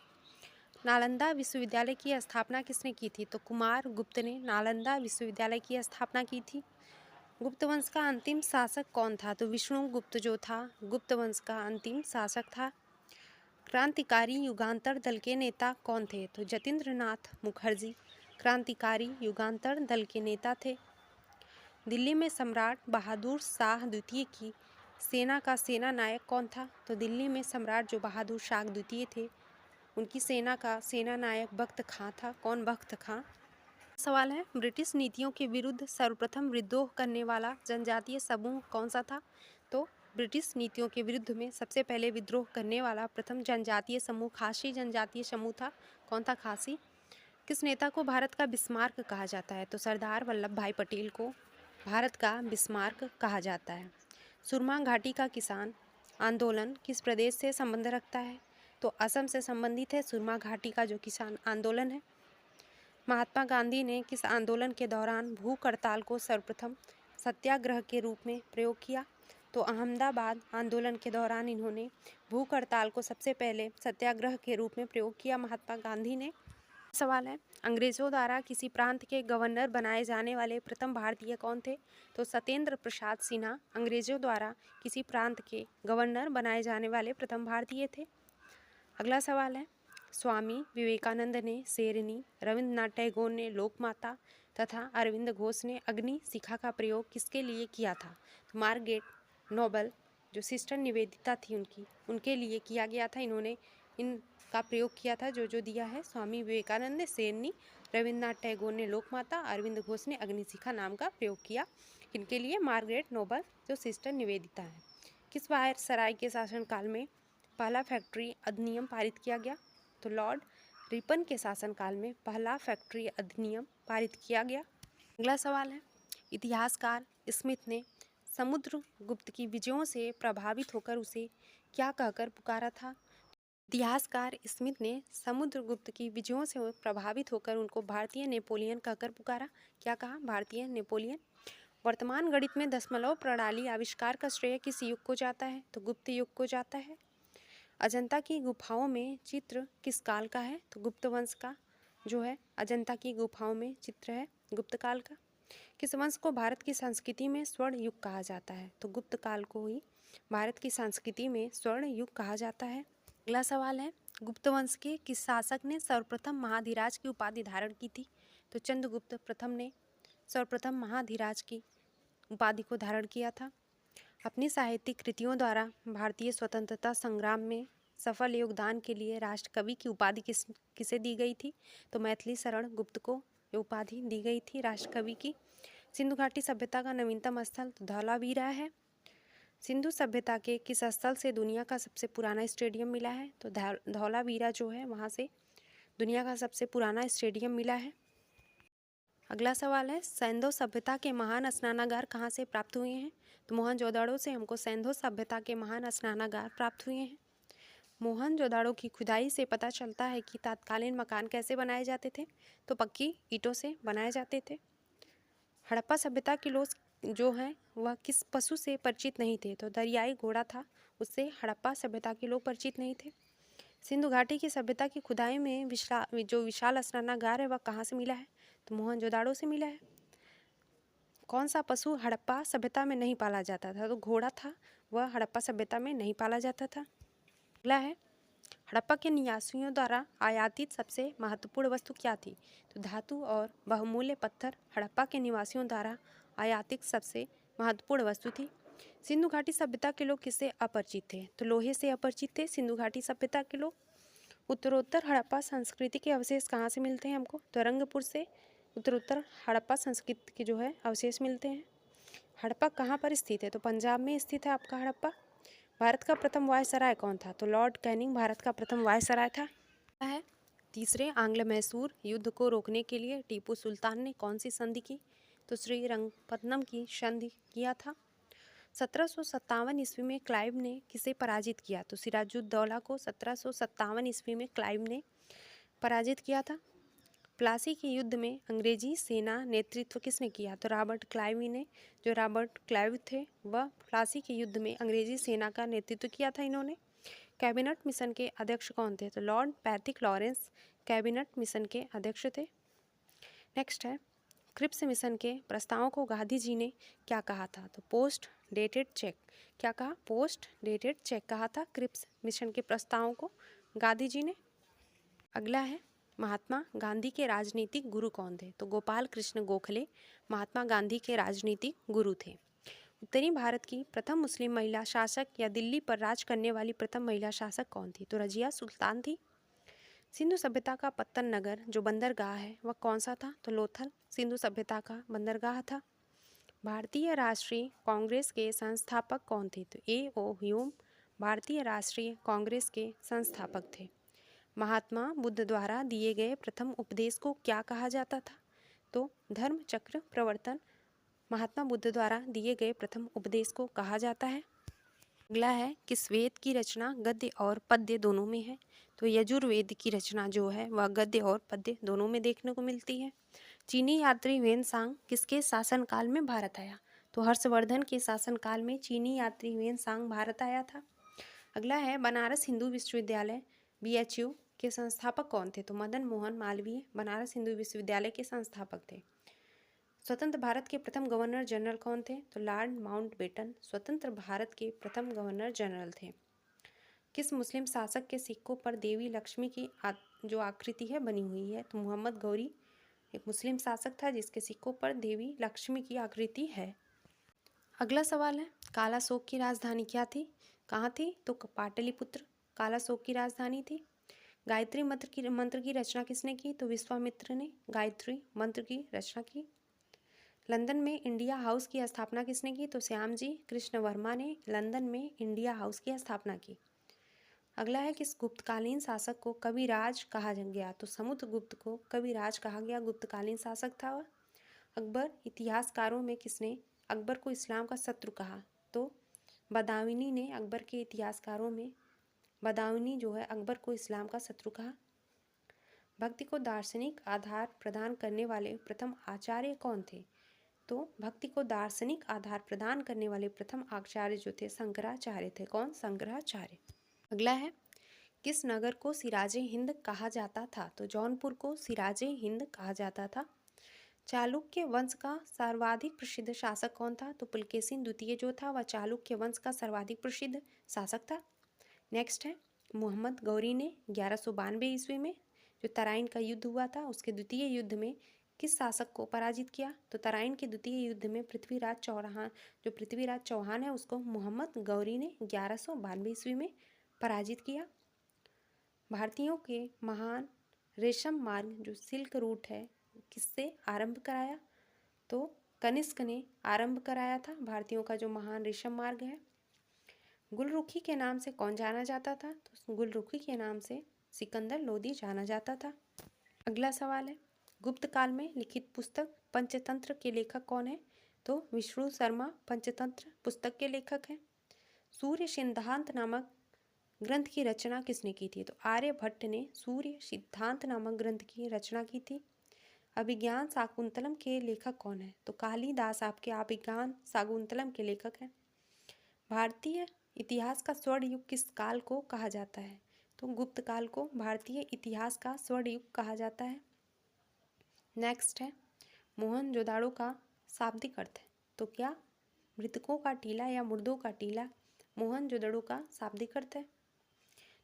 नालंदा विश्वविद्यालय की स्थापना किसने की थी? तो कुमार गुप्त ने नालंदा विश्वविद्यालय की स्थापना की थी। गुप्त वंश का अंतिम शासक कौन था? तो विष्णुगुप्त जो था गुप्त वंश का अंतिम शासक था। क्रांतिकारी युगांतर दल के नेता कौन थे? तो जतीन्द्रनाथ मुखर्जी क्रांतिकारी युगांतर दल के नेता थे। दिल्ली में सम्राट बहादुर शाह द्वितीय की सेना का सेना नायक कौन था? तो दिल्ली में सम्राट जो बहादुर शाह द्वितीय थे उनकी सेना का सेना नायक बख्त खां था। कौन? बख्त खां। सवाल है, ब्रिटिश नीतियों के विरुद्ध सर्वप्रथम विद्रोह करने वाला जनजातीय समूह कौन सा था? तो ब्रिटिश नीतियों के विरुद्ध में सबसे पहले विद्रोह करने वाला प्रथम जनजातीय समूह खासी जनजातीय समूह था। कौन था? खासी। किस नेता को भारत का बिस्मार्क कहा जाता है? तो सरदार वल्लभ भाई पटेल को भारत का बिस्मार्क कहा जाता है। सुरमा घाटी का किसान आंदोलन किस प्रदेश से संबंध रखता है? तो असम से संबंधित है सुरमा घाटी का जो किसान आंदोलन है। महात्मा गांधी ने किस आंदोलन के दौरान भूख हड़ताल को सर्वप्रथम सत्याग्रह के रूप में प्रयोग किया? तो अहमदाबाद आंदोलन के दौरान इन्होंने भूख हड़ताल को सबसे पहले सत्याग्रह के रूप में प्रयोग किया महात्मा गांधी ने। सवाल है, अंग्रेजों द्वारा किसी प्रांत के गवर्नर बनाए जाने वाले प्रथम भारतीय कौन थे? तो सत्येंद्र प्रसाद सिन्हा अंग्रेजों द्वारा किसी प्रांत के गवर्नर बनाए जाने वाले प्रथम भारतीय थे। अगला सवाल है, स्वामी विवेकानंद ने शेरनी, रविंद्रनाथ टैगोर ने लोकमाता तथा अरविंद घोष ने अग्नि शिखा का प्रयोग किसके लिए किया था? तो मार्गारेट नोबल जो सिस्टर निवेदिता थी उनके लिए किया गया था। इन्होंने इनका प्रयोग किया था। जो दिया है, स्वामी विवेकानंद ने शेरनी, रविंद्रनाथ टैगोर ने लोकमाता, अरविंद घोष ने अग्निशिखा नाम का प्रयोग किया। इनके लिए मार्गारेट नोबल जो सिस्टर निवेदिता है। किस वायसराय के शासनकाल में पहला फैक्ट्री अधिनियम पारित किया गया? तो लॉर्ड रिपन के शासनकाल में पहला फैक्ट्री अधिनियम पारित किया गया। अगला सवाल है, इतिहासकार स्मिथ ने समुद्रगुप्त की विजयों से प्रभावित होकर उसे क्या कहकर पुकारा था? इतिहासकार स्मिथ ने समुद्रगुप्त की विजयों से प्रभावित होकर उनको भारतीय नेपोलियन कहकर पुकारा। क्या कहा? भारतीय नेपोलियन। वर्तमान गणित में दशमलव प्रणाली आविष्कार का श्रेय किस युग को जाता है? तो गुप्त युग को जाता है। अजंता की गुफाओं में चित्र किस काल का है? तो गुप्त वंश का जो है अजंता की गुफाओं में चित्र है गुप्त काल का। किस वंश को भारत की संस्कृति में स्वर्ण युग कहा जाता है? तो गुप्त काल को ही भारत की संस्कृति में स्वर्ण युग कहा जाता है। अगला सवाल है, गुप्त वंश के किस शासक ने सर्वप्रथम महाधिराज की उपाधि धारण की थी? तो चंद्रगुप्त प्रथम ने सर्वप्रथम महाधिराज की उपाधि को धारण किया था। अपनी साहित्यिक कृतियों द्वारा भारतीय स्वतंत्रता संग्राम में सफल योगदान के लिए राष्ट्रकवि की उपाधि किसे दी गई थी? तो मैथिली शरण गुप्त को ये उपाधि दी गई थी राष्ट्रकवि की। सिंधु घाटी सभ्यता का नवीनतम स्थल तो धौलावीरा है। सिंधु सभ्यता के किस स्थल से दुनिया का सबसे पुराना स्टेडियम मिला है? तो धौलावीरा जो है वहाँ से दुनिया का सबसे पुराना स्टेडियम मिला है। अगला सवाल है, सैंधव सभ्यता के महान स्नानागार कहाँ से प्राप्त हुए हैं? तो मोहनजोदड़ो से हमको सैंधव सभ्यता के महान स्नानागार प्राप्त हुए हैं। मोहनजोदड़ो की खुदाई से पता चलता है कि तत्कालीन मकान कैसे बनाए जाते थे? तो पक्की ईंटों से बनाए जाते थे। हड़प्पा सभ्यता के लोग जो हैं वह किस पशु से परिचित नहीं थे? तो दरियाई घोड़ा था, उससे हड़प्पा सभ्यता के लोग परिचित नहीं थे। सिंधु घाटी की सभ्यता की खुदाई में विशाल स्नानागार है वह कहाँ से मिला है? तो मोहनजोदड़ो से मिला है। कौन सा पशु हड़प्पा सभ्यता में नहीं पाला जाता था? तो घोड़ा था, वह हड़प्पा सभ्यता में नहीं पाला जाता था। अगला है, हड़प्पा के निवासियों द्वारा आयातित सबसे महत्वपूर्ण वस्तु क्या थी? तो धातु और बहुमूल्य पत्थर हड़प्पा के निवासियों द्वारा आयातित सबसे महत्वपूर्ण वस्तु थी। सिंधु घाटी सभ्यता के लोग किससे अपरिचित थे? तो लोहे से अपरिचित थे सिंधु घाटी सभ्यता के लोग। उत्तरोत्तर हड़प्पा संस्कृति के अवशेष कहाँ से मिलते हैं हमको? तो रंगपुर से उत्तरोत्तर हड़प्पा संस्कृति के जो है अवशेष मिलते हैं। हड़प्पा कहाँ पर स्थित है? तो पंजाब में स्थित है आपका हड़प्पा। भारत का प्रथम वायसराय कौन था? तो लॉर्ड कैनिंग भारत का प्रथम वायसराय था। है तीसरे आंग्ल मैसूर युद्ध को रोकने के लिए टीपू सुल्तान ने कौन सी संधि की? तो श्रीरंगपत्तनम की संधि किया था। 1757 ईस्वी में क्लाइव ने किसे पराजित किया? तो सिराजुद्दौला को 1757 ईस्वी में क्लाइव ने पराजित किया था। प्लासी के युद्ध में अंग्रेजी सेना नेतृत्व किसने किया? तो रॉबर्ट क्लाइव ने। जो रॉबर्ट क्लाइव थे वह प्लासी के युद्ध में अंग्रेजी सेना का नेतृत्व किया था इन्होंने। कैबिनेट मिशन के अध्यक्ष कौन थे? तो Lord Pethick Lawrence cabinet mission के अध्यक्ष थे। नेक्स्ट है, क्रिप्स मिशन के प्रस्तावों को गांधी जी ने क्या कहा था? तो पोस्ट डेटेड चेक। क्या कहा? पोस्ट डेटेड चेक कहा था क्रिप्स मिशन के प्रस्तावों को गांधी जी ने। अगला है, महात्मा गांधी के राजनीतिक गुरु कौन थे? तो गोपाल कृष्ण गोखले महात्मा गांधी के राजनीतिक गुरु थे। उत्तरी भारत की प्रथम मुस्लिम महिला शासक या दिल्ली पर राज करने वाली प्रथम महिला शासक कौन थी? तो रजिया सुल्तान थी। सिंधु सभ्यता का पत्तन नगर जो बंदरगाह है वह कौन सा था? तो लोथल सिंधु सभ्यता का बंदरगाह था। भारतीय राष्ट्रीय कांग्रेस के संस्थापक कौन थे? तो A.O. ह्यूम भारतीय राष्ट्रीय कांग्रेस के संस्थापक थे। महात्मा बुद्ध द्वारा दिए गए प्रथम उपदेश को क्या कहा जाता था? तो धर्म चक्र प्रवर्तन महात्मा बुद्ध द्वारा दिए गए प्रथम उपदेश को कहा जाता है। अगला है, किस वेद की रचना गद्य और पद्य दोनों में है? तो यजुर्वेद की रचना जो है वह गद्य और पद्य दोनों में देखने को मिलती है। चीनी यात्री वेनसांग किसके शासनकाल में भारत आया? तो हर्षवर्धन के शासनकाल में चीनी यात्री वेनसांग भारत आया था। अगला है, बनारस हिंदू विश्वविद्यालय BHU के संस्थापक कौन थे? तो मदन मोहन मालवीय बनारस हिंदू विश्वविद्यालय के संस्थापक थे। स्वतंत्र भारत के प्रथम गवर्नर जनरल कौन थे? तो लॉर्ड माउंटबेटन स्वतंत्र भारत के प्रथम गवर्नर जनरल थे। किस मुस्लिम शासक के सिक्कों पर देवी लक्ष्मी की जो आकृति है बनी हुई है? तो मोहम्मद गौरी एक मुस्लिम शासक था जिसके सिक्कों पर देवी लक्ष्मी की आकृति है। अगला सवाल है, कालाशोक की राजधानी क्या थी? कहाँ थी? तो पाटलिपुत्र कालाशोक की राजधानी थी। गायत्री मंत्र की रचना किसने की? तो विश्वामित्र ने गायत्री मंत्र की रचना की। लंदन में इंडिया हाउस की स्थापना किसने की? तो श्यामजी कृष्ण वर्मा ने लंदन में इंडिया हाउस की स्थापना की। अगला है, किस गुप्तकालीन शासक को कविराज कहा गया? तो समुद्रगुप्त को कविराज कहा गया, गुप्तकालीन शासक था वह। अकबर इतिहासकारों में किसने अकबर को इस्लाम का शत्रु कहा? तो बदायूनी ने अकबर के इतिहासकारों में बदाऊनी जो है अकबर को इस्लाम का शत्रु कहा। भक्ति को दार्शनिक आधार प्रदान करने वाले प्रथम आचार्य कौन थे? तो भक्ति को दार्शनिक आधार प्रदान करने वाले प्रथम आचार्य जो थे शंकराचार्य थे। कौन? शंकराचार्य। अगला है, किस नगर को सिराजे हिंद कहा जाता था? तो जौनपुर को सिराजे हिंद कहा जाता था। चालुक्य वंश का सर्वाधिक प्रसिद्ध शासक कौन था? तो पुलकेशिन द्वितीय जो था वह चालुक्य वंश का सर्वाधिक प्रसिद्ध शासक था। नेक्स्ट है, मोहम्मद गौरी ने 1192 ईस्वी में जो तराइन का युद्ध हुआ था उसके द्वितीय युद्ध में किस शासक को पराजित किया? तो तराइन के द्वितीय युद्ध में पृथ्वीराज चौहान है उसको मोहम्मद गौरी ने 1192 ईस्वी में पराजित किया। भारतीयों के महान रेशम मार्ग जो सिल्क रूट है किससे आरंभ कराया? तो कनिष्क ने आरंभ कराया था भारतीयों का जो महान रेशम मार्ग है। गुलरुखी के नाम से कौन जाना जाता था? तो गुलरुखी के नाम से सिकंदर लोदी जाना जाता था। अगला सवाल है, गुप्त काल में लिखित पुस्तक पंचतंत्र के लेखक कौन है? तो विष्णु शर्मा पंचतंत्र पुस्तक के लेखक हैं। सूर्य सिद्धांत नामक ग्रंथ की रचना किसने की थी? तो आर्यभट्ट ने सूर्य सिद्धांत नामक ग्रंथ की रचना की थी। अभिज्ञान शाकुंतलम के लेखक कौन है? तो कालिदास आपके अभिज्ञान शाकुंतलम के लेखक हैं। भारतीय इतिहास का स्वर्ण युग किस काल को कहा जाता है? तो गुप्त काल को भारतीय इतिहास का स्वर्ण युग कहा जाता है। नेक्स्ट है, मोहनजोदाड़ो का शाब्दिक अर्थ है तो क्या? मृतकों का टीला या मुर्दों का टीला मोहनजोदड़ो का शाब्दिक अर्थ है।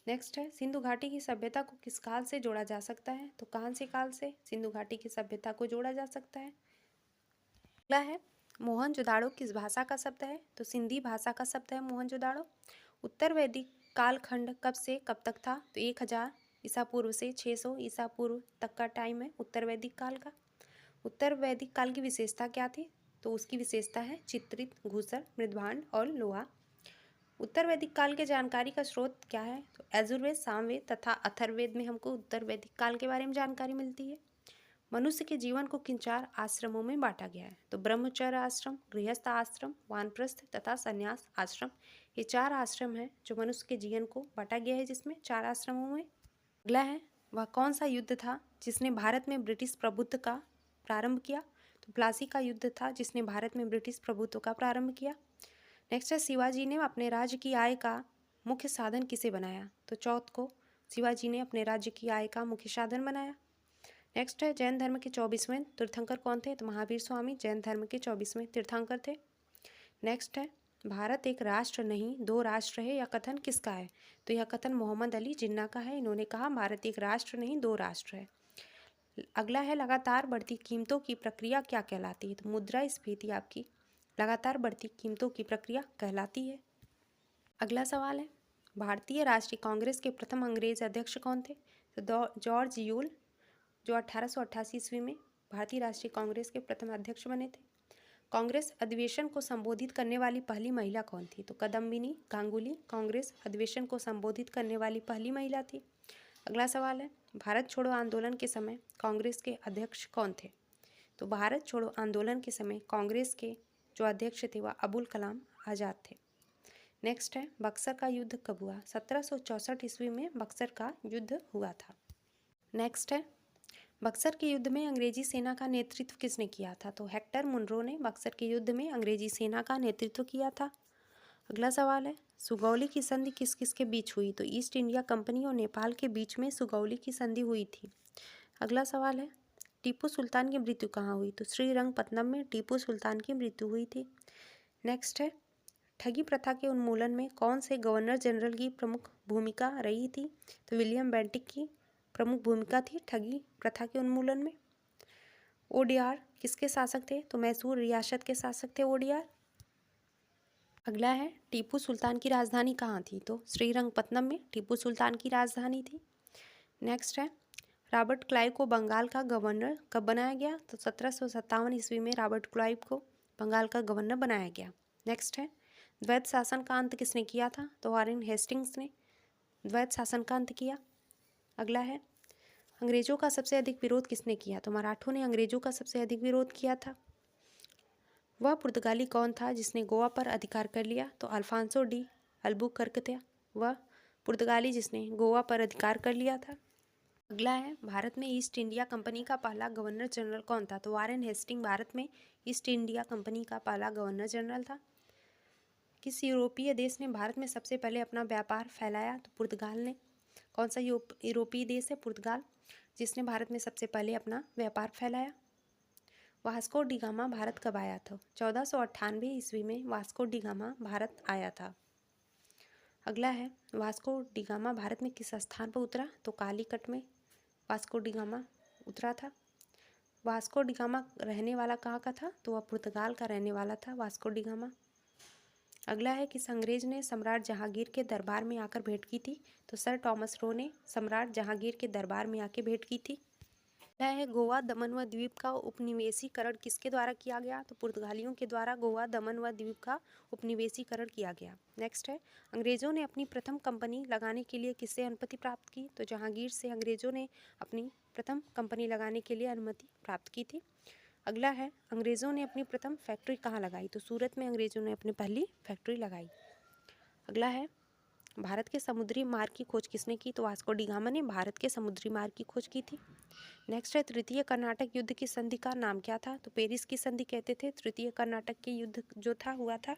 नेक्स्ट है, सिंधु घाटी की सभ्यता को किस काल से जोड़ा जा सकता है? तो कांस्य काल से सिंधु घाटी की सभ्यता को जोड़ा जा सकता है। अगला है, मोहनजोदाड़ो किस भाषा का शब्द है? तो सिंधी भाषा का शब्द है मोहनजोदाड़ो। उत्तर वैदिक कालखंड कब से कब तक था? तो 1000 ईसा पूर्व से 600 ईसा पूर्व तक का टाइम है उत्तर वैदिक काल का। उत्तर वैदिक काल की विशेषता क्या थी? तो उसकी विशेषता है चित्रित घूसर मृदभांड और लोहा। उत्तर वैदिक काल के जानकारी का स्रोत क्या है? तो यजुर्वेद सामवेद तथा अथर्ववेद में हमको उत्तर वैदिक काल के बारे में जानकारी मिलती है। मनुष्य के जीवन को किन 4 आश्रमों में बांटा गया है? तो ब्रह्मचर्य आश्रम, गृहस्थ आश्रम, वानप्रस्थ तथा संन्यास आश्रम। ये 4 आश्रम हैं जो मनुष्य के जीवन को बांटा गया है जिसमें 4 आश्रमों में। अगला है, वह कौन सा युद्ध था जिसने भारत में ब्रिटिश प्रभुत्व का प्रारंभ किया? तो प्लासी का युद्ध था जिसने भारत में ब्रिटिश प्रभुत्व का प्रारंभ किया। नेक्स्ट है, शिवाजी ने अपने राज्य की आय का मुख्य साधन किसे बनाया? तो चौथ को शिवाजी ने अपने राज्य की आय का मुख्य साधन बनाया। नेक्स्ट है, जैन धर्म के 24वें तीर्थंकर कौन थे? तो महावीर स्वामी जैन धर्म के 24वें तीर्थंकर थे। नेक्स्ट है, भारत एक राष्ट्र नहीं 2 राष्ट्र है, यह कथन किसका है? तो यह कथन मोहम्मद अली जिन्ना का है। इन्होंने कहा भारत एक राष्ट्र नहीं 2 राष्ट्र है। अगला है, लगातार बढ़ती कीमतों की प्रक्रिया क्या कहलाती है? तो मुद्रास्फीति आपकी लगातार बढ़ती कीमतों की प्रक्रिया कहलाती है। अगला सवाल है, भारतीय राष्ट्रीय कांग्रेस के प्रथम अंग्रेज अध्यक्ष कौन थे? तो जॉर्ज यूल जो 1888 ईस्वी में भारतीय राष्ट्रीय कांग्रेस के प्रथम अध्यक्ष बने थे। कांग्रेस अधिवेशन को संबोधित करने वाली पहली महिला कौन थी? तो कदम्बिनी गांगुली कांग्रेस अधिवेशन को संबोधित करने वाली पहली महिला थी। अगला सवाल है, भारत छोड़ो आंदोलन के समय कांग्रेस के अध्यक्ष कौन थे? तो भारत छोड़ो आंदोलन के समय कांग्रेस के जो अध्यक्ष थे वह अबुल कलाम आज़ाद थे। नेक्स्ट है, बक्सर का युद्ध कब हुआ? 1764 ईस्वी में बक्सर का युद्ध हुआ था। नेक्स्ट है, बक्सर के युद्ध में अंग्रेजी सेना का नेतृत्व किसने किया था? तो हेक्टर मुनरो ने बक्सर के युद्ध में अंग्रेजी सेना का नेतृत्व किया था। अगला सवाल है, सुगौली की संधि किस किस के बीच हुई? तो ईस्ट इंडिया कंपनी और नेपाल के बीच में सुगौली की संधि हुई थी। अगला सवाल है, टीपू सुल्तान की मृत्यु कहाँ हुई? तो श्रीरंगपत्तनम में टीपू सुल्तान की मृत्यु हुई थी। नेक्स्ट है, ठगी प्रथा के उन्मूलन में कौन से गवर्नर जनरल की प्रमुख भूमिका रही थी? तो विलियम बेंटिक की प्रमुख भूमिका थी ठगी प्रथा के उन्मूलन में। ओडियार किसके शासक थे? तो मैसूर रियासत के शासक थे ओडियार। अगला है, टीपू सुल्तान की राजधानी कहाँ थी? तो श्रीरंगपत्तनम में टीपू सुल्तान की राजधानी थी। नेक्स्ट है, रॉबर्ट क्लाइव को बंगाल का गवर्नर कब बनाया गया? तो 1757 ईस्वी में रॉबर्ट क्लाइव को बंगाल का गवर्नर बनाया गया। नेक्स्ट है, द्वैत शासन का अंत किसने किया था? तो वॉरेन हेस्टिंग्स ने द्वैत शासन का अंत किया। अगला है, अंग्रेजों का सबसे अधिक विरोध किसने किया? तो मराठों ने अंग्रेजों का सबसे अधिक विरोध किया था। वह पुर्तगाली कौन था जिसने गोवा पर अधिकार कर लिया? तो अल्फांसो डी अल्बुकर्क थे। वह पुर्तगाली जिसने गोवा पर अधिकार कर लिया था। अगला है, भारत में ईस्ट इंडिया कंपनी का पहला गवर्नर जनरल कौन था? तो वारेन हेस्टिंग भारत में ईस्ट इंडिया कंपनी का पहला गवर्नर जनरल था। किस यूरोपीय देश ने भारत में सबसे पहले अपना व्यापार फैलाया? तो पुर्तगाल ने। कौन सा यूरोपीय देश है? पुर्तगाल, जिसने भारत में सबसे पहले अपना व्यापार फैलाया। वास्को डी गामा भारत कब आया था? 1498 ईस्वी में वास्को डी गामा भारत आया था। अगला है, वास्को डी गामा भारत में किस स्थान पर उतरा? तो कालीकट में वास्को डी गामा उतरा था। वास्को डी गामा रहने वाला कहाँ का था? तो वह पुर्तगाल का रहने वाला था वास्को डी गामा। अगला है, किस अंग्रेज ने सम्राट जहांगीर के दरबार में आकर भेंट की थी? तो सर टॉमस रो ने सम्राट जहांगीर के दरबार में आके भेंट की थी। अगला है, गोवा दमन व द्वीप का उपनिवेशीकरण किसके द्वारा किया गया? तो पुर्तगालियों के द्वारा गोवा दमन व द्वीप का उपनिवेशीकरण किया गया। नेक्स्ट है, अंग्रेजों ने अपनी प्रथम कंपनी लगाने के लिए किससे अनुमति प्राप्त की? तो जहांगीर से अंग्रेजों ने अपनी प्रथम कंपनी लगाने के लिए अनुमति प्राप्त की थी। अगला है, अंग्रेज़ों ने अपनी प्रथम फैक्ट्री कहाँ लगाई? तो सूरत में अंग्रेज़ों ने अपनी पहली फैक्ट्री लगाई। अगला है, भारत के समुद्री मार्ग की खोज किसने की? तो वास्को डी गामा ने भारत के समुद्री मार्ग की खोज की थी। नेक्स्ट है, तृतीय कर्नाटक युद्ध की संधि का नाम क्या था? तो पेरिस की संधि कहते थे। तृतीय कर्नाटक के युद्ध जो था हुआ था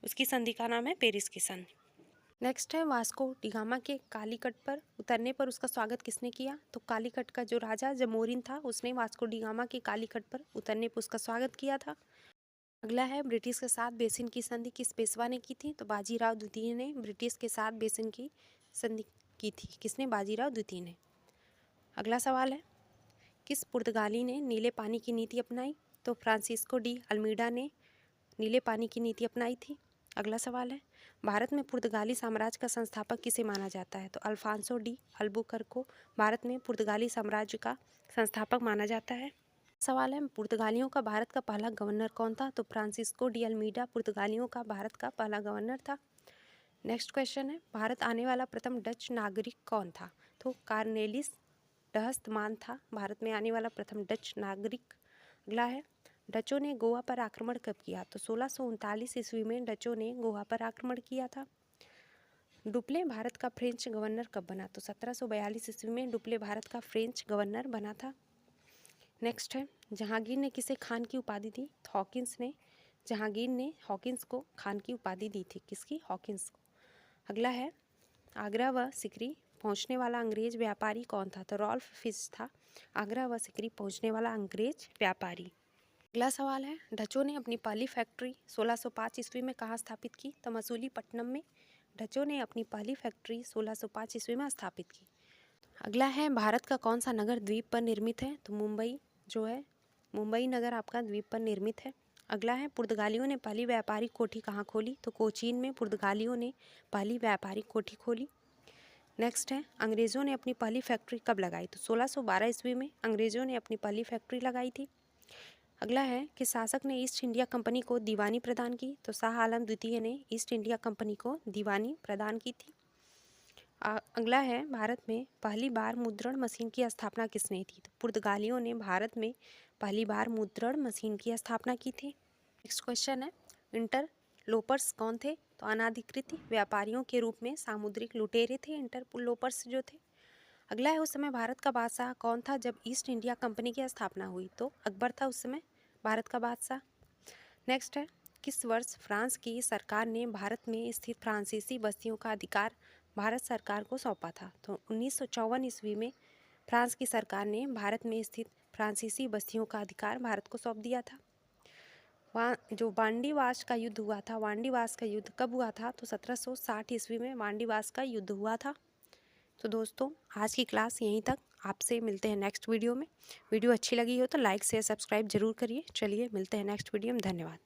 उसकी संधि का नाम है पेरिस की संधि। नेक्स्ट है, वास्को डी गामा के कालीकट पर उतरने पर उसका स्वागत किसने किया? तो कालीकट का जो राजा जमोरिन था उसने वास्को डी गामा के कालीकट पर उतरने पर उसका स्वागत किया था। अगला है, ब्रिटिश के साथ बेसिन की संधि किस पेशवा ने की थी? तो बाजीराव द्वितीय ने ब्रिटिश के साथ बेसिन की संधि की थी। किसने? बाजीराव द्वितीय ने। अगला सवाल है, किस पुर्तगाली ने नीले पानी की नीति अपनाई? तो फ्रांसिस्को डी अल्मीडा ने नीले पानी की नीति अपनाई थी। अगला सवाल है, भारत में पुर्तगाली साम्राज्य का संस्थापक किसे माना जाता है? तो अल्फांसो डी अल्बुकर्क को भारत में पुर्तगाली साम्राज्य का संस्थापक माना जाता है। सवाल है, पुर्तगालियों का भारत का पहला गवर्नर कौन था? तो फ्रांसिस्को डी अल्मीडा पुर्तगालियों का भारत का पहला गवर्नर था। नेक्स्ट क्वेश्चन है, भारत आने वाला प्रथम डच नागरिक कौन था? तो कार्नेलिस डहस्तमान था भारत में आने वाला प्रथम डच नागरिक। अगला है, डचों ने गोवा पर आक्रमण कब किया? तो 1639 ईस्वी में डचों ने गोवा पर आक्रमण किया था। डुप्ले भारत का फ्रेंच गवर्नर कब बना? तो 1742 ईस्वी में डुप्ले भारत का फ्रेंच गवर्नर बना था। नेक्स्ट है, जहांगीर ने किसे खान की उपाधि दी? हॉकिंस ने। जहांगीर ने हॉकिंस को खान की उपाधि दी थी। किसकी? हॉकिंस को। अगला है, आगरा व सिकरी पहुंचने वाला अंग्रेज व्यापारी कौन था? तो रॉल्फ फिश था आगरा व सिकरी पहुंचने वाला अंग्रेज व्यापारी। अगला सवाल है, डचों ने अपनी पहली फैक्ट्री 1605 ईस्वी में कहाँ स्थापित की? तो मसूलीपट्टनम में डचों ने अपनी पहली फैक्ट्री 1605 ईस्वी में स्थापित की। अगला है, भारत का कौन सा नगर द्वीप पर निर्मित है? तो मुंबई जो है, मुंबई नगर आपका द्वीप पर निर्मित है। अगला है, पुर्तगालियों ने पहली व्यापारिक कोठी कहाँ खोली? तो कोचीन में पुर्तगालियों ने पहली व्यापारिक कोठी खोली। नेक्स्ट है, अंग्रेज़ों ने अपनी पहली फैक्ट्री कब लगाई? तो 1612 ईस्वी में अंग्रेज़ों ने अपनी पहली फैक्ट्री लगाई थी। अगला है, कि शासक ने ईस्ट इंडिया कंपनी को दीवानी प्रदान की? तो शाह आलम द्वितीय ने ईस्ट इंडिया कंपनी को दीवानी प्रदान की थी। अगला है, भारत में पहली बार मुद्रण मशीन की स्थापना किसने की? तो पुर्तगालियों ने भारत में पहली बार मुद्रण मशीन की स्थापना की थी। नेक्स्ट क्वेश्चन है, इंटरलोपर्स कौन थे? तो अनाधिकृत व्यापारियों के रूप में सामुद्रिक लुटेरे थे इंटरलोपर्स जो थे। अगला है, उस समय भारत का बादशाह कौन था जब ईस्ट इंडिया कंपनी की स्थापना हुई? तो अकबर था उस समय भारत का बादशाह। नेक्स्ट है, किस वर्ष फ्रांस की सरकार ने भारत में स्थित फ्रांसीसी बस्तियों का अधिकार भारत सरकार को सौंपा था? तो 1954 ईस्वी में फ्रांस की सरकार ने भारत में स्थित फ्रांसीसी बस्तियों का अधिकार भारत को सौंप दिया था। वहाँ जो वांडीवास का युद्ध हुआ था, वांडीवास का युद्ध कब हुआ था? तो 1760 ईस्वी में वांडीवास का युद्ध हुआ था। तो दोस्तों, आज की क्लास यहीं तक। आपसे मिलते हैं नेक्स्ट वीडियो में। वीडियो अच्छी लगी हो तो लाइक शेयर सब्सक्राइब जरूर करिए। चलिए मिलते हैं नेक्स्ट वीडियो में। धन्यवाद।